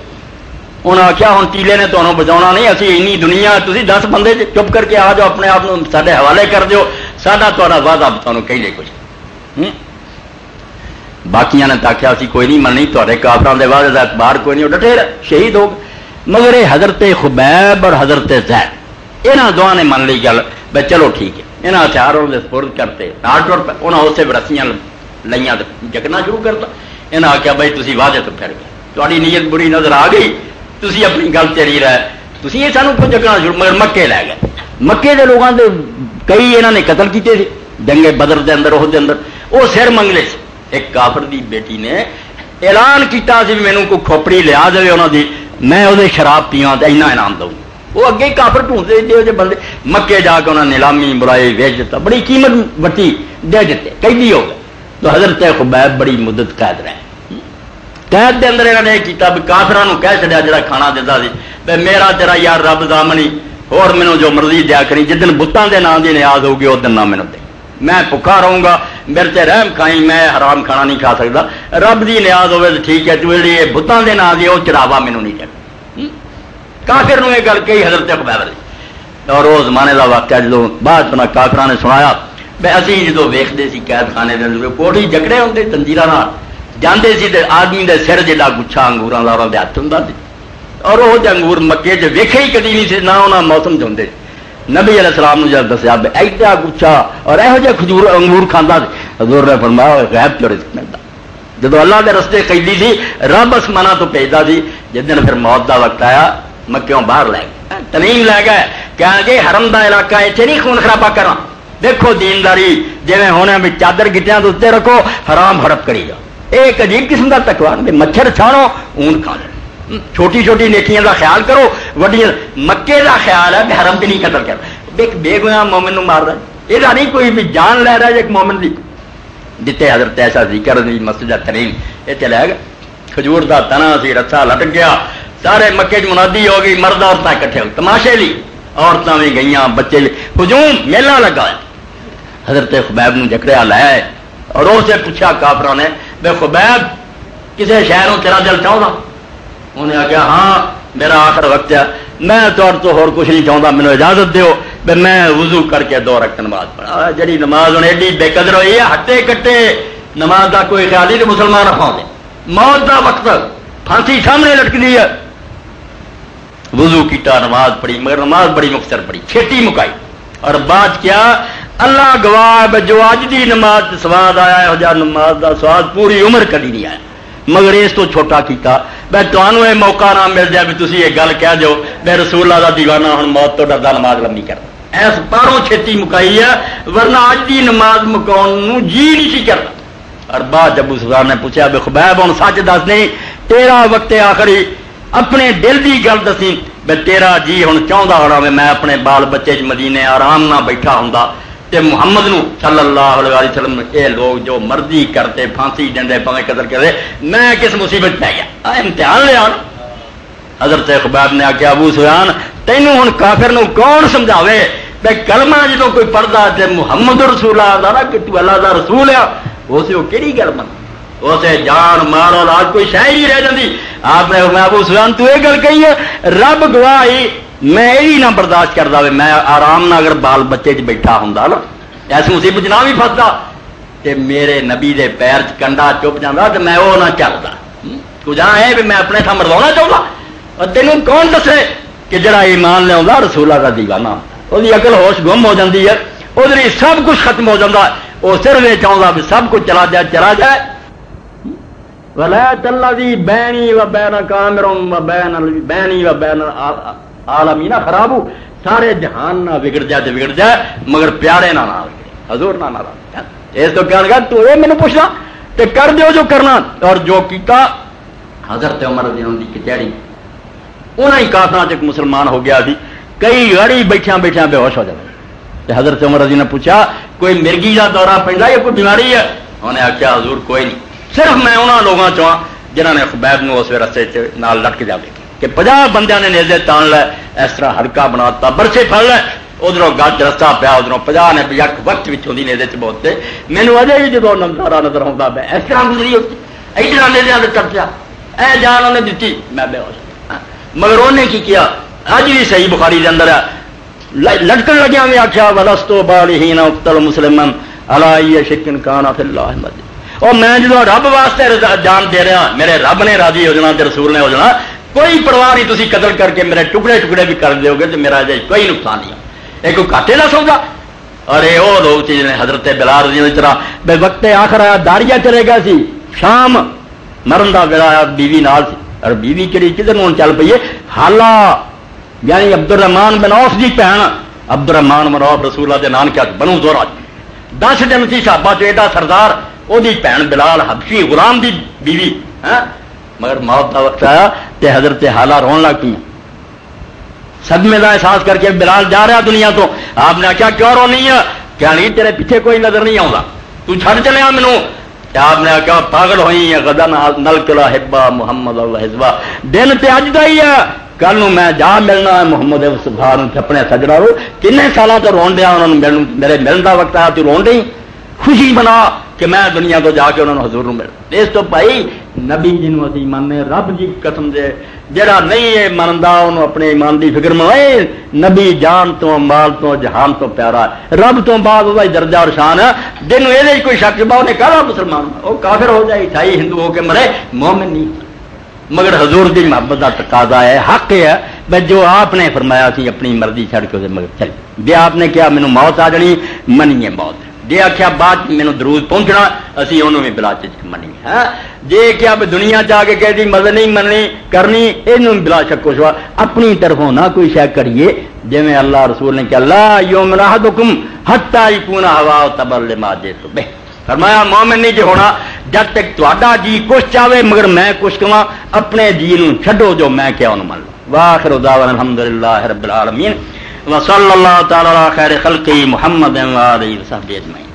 انہوں نے آخیا ہوں ٹیلے نے تمہیں بچاؤنا نہیں اسی اینی دنیا تھی 10 بندے چپ کر کے آ جاؤ اپنے آپ سارے حوالے کر دیو ساڈا تہاڈا وعدہ تمہیں کہیں لے کچھ باقیاں نے آخیا اسی کوئی نہیں مننی تے کافراں دے وعدے دا اعتبار کوئی نہیں ڈٹے شہید ہو گئے مگر یہ حضرت خبیب اور حضرت زید یہاں دونوں نے من لی گل بھائی چلو ٹھیک ہے یہاں ہتھیاروں کے سپرد کرتے نال ٹر پہ انہوں نے اسے رسیاں لائیاں جگنا شروع کرتا یہاں آخیا بھائی تھی وعدے تو پھر گئے تاری نیت بری نظر آ گئی تھی اپنی گل چلی رہے تھی یہ سانو کچھ جگنا شروع مگر مکے لے گئے مکے کے لوگوں کے کئی یہاں نے قتل کیتے تھے جنگے بدر دے اندر وہ سر منگلے سے ایک کافر دی بیٹی نے اعلان کیتا سی مینوں کوئی کھوپڑی لیا دے انہوں دی میں وہ شراب پیواں تے اینا انعام دوں وہ اگے کافر ڈھونڈتے جو بندے مکے جا کے انہوں نے نیلامی برائی ویچ دیتا بڑی قیمت بٹی دے دیتے قیدی ہو گئے تو حضرت خبیب بڑی مدت قید رہے قید دے اندر انہوں نے کیتا بھی کافراں کہہ چڑیا جڑا کھانا دیتا سی بے میرا تیرا یار رب دامنی اور مینوں جو مرضی دیا کری جدن بتاں دے نام دی نیاز ہوگی اس دن نہ مینوں دے میں بھکا رہوں گا میرے تے رحم کھائیں میں حرام کھانا نہیں کھا سکتا رب دی نیاز ہوئے تو ٹھیک ہے تو جی بتاں دے نام دی وہ چڑھاوا مینوں نہیں چڑھتا کافر نو یہ گل کہی حضرت خبیب دی اور وہ زمانے کا واقعہ جدو بعد بنا کافراں نے سنایا بے اسی جدو ویکھدے سی قید خانے دے اندر کوٹھی جکڑے ہوندے تنجیراں نال جاندے سی تے آدمی دے سر جڑا گچھا انگوراں دا انہاں دے ہاتھ ہوندا سی اور وہ انگور مکے چ ویکھے ہی کدی نہیں سی نہ انہاں موسم چ ہوندے نبی علیہ السلام نے جب دسیا ایڈا گچھا اور یہو جہ کھجور انگور کھانا حضور نے فرمایا غیب چ رزق ملتا جب اللہ کے رستے قیدی سی رب آسمانہ تو بھیجتا سی جس دن پھر موت کا وقت آیا مکیوں باہر لے گئے تنیم لے گئے کہ آگے حرم کا علاقہ اتنے نہیں خون خرابہ کرا دیکھو دینداری جی ہونے بھی چادر گٹیاں تو اتنے رکھو حرام ہڑپ کری جاؤ ایک عجیب قسم کا تکوان مچھر چھاڑو اون کھا لیں چھوٹی چھوٹی نیکیاں کا خیال کرو وڈیاں مکے کا خیال ہے کہ حرم بھی نہیں قتل کر ایک بے گناہ مومن مار رہا ہے یہ نہیں کوئی بھی جان لے رہا ہے ایک مومن کی جتنے حضرت ایسا ذکر دی مسجد ترین اتنے لے گئے کھجور کا تنا سی رسا لٹک گیا سارے مکے چ منادی ہو گئی مرد عورتیں کٹھے ہو تماشے لی عورتیں بھی گئی بچے بھی ہجوم میلہ لگا حضرت خبیب نو جکڑیا لائے اور اسے پوچھا کافروں نے بے خبیب کسی شہروں تیرا دل چاہتا انہیں آخیا ہاں میرا آخر وقت ہے میں تو ہور کچھ نہیں چاہتا مینو اجازت دیو بے میں وضو کر کے 2 رکعت نماز پڑھا جڑی نماز ہوں ایڈی بے قدر ہوئی ہے ہٹے کٹے نماز کا کوئی خیال نہیں تو مسلمان رکھا دے موت کا وقت پھانسی سامنے لٹکتی ہے، وضو کیتا نماز پڑھی، مگر نماز بڑی مختصر پڑھی، چھیٹی مکائی، اور بعد کیا اللہ گواہ جو اج دی نماز سواد آیا ہے جا نماز دا سواد پوری عمر کدی نہیں آیا، مگر اس تو چھوٹا کیتا میں تمہوں یہ موقع نہ مل جائے بھی تھی یہ گل کہہ دو میں رسول اللہ دا دیوانہ ہوں موت تو ڈردا نماز لمبی کرتا، ایس پاروں چھیتی مکائی ہے، ورنہ اج دی نماز مکاؤ جی نہیں سی کرتا۔ اور بعد ابو سفیان نے پوچھا بے خبیب ہوں سچ دس نہیں تیرا وقت آخری اپنے دل کی گل دسی بے تیرا جی ہوں چاہتا ہونا میں اپنے بال بچے مدینے آرام نہ بیٹھا ہوں تے محمد نو صلی اللہ علیہ وسلم یہ لوگ جو مرضی کرتے پھانسی دے پہ قتل کرتے میں کس مصیبت پہ گیا امتحان لیا۔ حضرت خبیب نے آخیا ابو سفیان تینوں ہوں کافر نو کون سمجھاوے بے کلمہ جدو کوئی پڑھتا تے محمد رسول اللہ کہ تو اللہ دا رسول ہے اسے وہ کہڑی گل بن اسے جان مال اولاد کوئی شہ ہی رہ جاتی۔ آپ نے ابو سفیان تو یہ گل کہی ہے رب گواہی میں یہی نہ برداشت کرتا میں آرام نہ اگر بال بچے بیٹھا ہوں نا ایسی مصیبت نہ بھی پھستا تے میرے نبی دے پیر کنڈا چپ جاتا تو میں وہ نہ چلتا کچھ ہے بھی میں اپنے تھا مروانا چاہتا اور تینوں کون دسے کہ جڑا ایمان لیا رسولہ کا دیوانہ وہ عقل ہوش گم ہو جاتی ہے وہ سب کچھ ختم ہو جاتا وہ صرف یہ چاہتا بھی سب کچھ چلا جائے ولیت الذی بینی و بین کامر و بینی و بین عالمین خراب سارے جہان نہ بگڑ جائے تو بگڑ جائے مگر پیارے نہ بگڑے حضور نہ ناراض اس تو کیا لگا تو یہ مینوں پوچھنا تے کر دیو جو کرنا اور جو کیتا حضرت عمر رضی اللہ عنہ کی کچہری انہاں ہی کافراں چ مسلمان ہو گیا سی کئی گھڑی بیٹھیاں بیٹھیاں بے ہوش ہو جاتے حضرت عمر رضی نے پوچھا کوئی مرگی کا دورہ پیندا یا کوئی بیماری ہے انہوں نے آخیا حضور کوئی نہیں صرف میں انہوں لوگوں چاہ جنہوں نے خبیب نو اس رستے نال لٹک جائے کہ 50 بندیاں نے نیزے تان لے اس طرح ہلکا بنا برسے پڑ لے ادھروں گج رستہ پیا ادھروں 50 نے یک وقت نیزے چ بہتے مینو اجے بھی جب نظارہ نظر آتا پہ اس طرح گزری ادھر نیزے سے چرچا اے جان انہیں دیتی میں بے ہوش مگر انہیں کی کیا اج بھی صحیح بخاری کے اندر لٹکن لگیا بھی آخیا ولستو بالحین اقتل مسلمن علی شکن کانا فی اللہ مسجد اور میں جب رب واسطے جان دے رہا میرے رب نے راضی ہو جانا تے رسول نے ہو جانا کوئی پرواہ نہیں تھی قتل کر کے میرے ٹکڑے ٹکڑے بھی کر دو گے تو میرا جی کوئی نقصان نہیں یہ کوئی کاٹے نہ سوگا اور یہ وہ لوگ چیز نے حضرت بلال رضی اللہ طرح بے وقت آخر آیا داڑیا چلے گا سی شام مرن کا ویلا آیا بیوی نال سی اور بیوی کہڑی کدھر ہوں چل پی ہے حالا یعنی عبد الرحمان بن عوف دی بہن عبد الرحمان بن عوف رسول اللہ دے نام کیا بنو زہرہ 10 دن سی صحابہ چ ایڈا سردار وہ بہن بلال حبشی غلام دی بیوی مگر موت کا وقت آیا تے حضرت حالہ رون لگ پی صدمے کا احساس کر کے بلال جا رہا دنیا تو آپ نے آخیا کیوں رونی ہے کیا نہیں تیرے پیچھے کوئی نظر نہیں آتا تو چھڑ چلیا مینو آپ نے آخیا پاگل ہوئی ہے غدا نل کلا ہبا محمد اللہ حزبہ دن تے اج دا ہی ہے کل میں جا ملنا ہے محمد مصطفیٰ اپنے سجڑا رو کن سالوں تو رون دیا انہوں نے میرے ملن کا وقت آیا تو رون دیں خوشی بنا کہ میں دنیا تو جا کے انہوں نے حضور مل اس تو بھائی نبی جنوں اسی ماننے رب جی قسم دے جڑا نہیں ہے منتا انہوں اپنے ایمان دی فکر میں نبی جان تو مال تو جہان تو پیارا ہے رب تو بعد وہ درجہ اور شان ہے جنوں یہ کوئی شک با انہیں کہا مسلمان وہ کافر ہو جائے عیسائی ہندو ہو کے مرے مومن نہیں مگر حضور دی محبت کا تقاضا ہے حق ہے بھائی جو آپ نے فرمایا سی اپنی مرضی چھڑ کے مگر چل جی آپ نے کیا مینوں موت آ جانی منیے موت جی آخیا بعد مینوں درود پہنچنا اسی انہوں بھی بلا چک منی ہے جی کیا دنیا چاہ کے کہتی مدد نہیں مننی کرنی یہ بلا شک کچھ اپنی طرفوں نہ کوئی شے کریے جی میں اللہ رسول نے کیا لا یوم احدکم حتی یکون ہوا تبر لما جئت بہ فرمایا مومن نہیں جی ہونا جب تک تہاڈا جی کچھ چاہے مگر میں کچھ کہاں اپنے جی نوں چھڈو جو میں کیا انہوں مان لو واخر دعوانا الحمدللہ رب العالمین وصلی اللہ تعالی علی خیر خلقہ محمد و آلہ وصحبہ اجمعین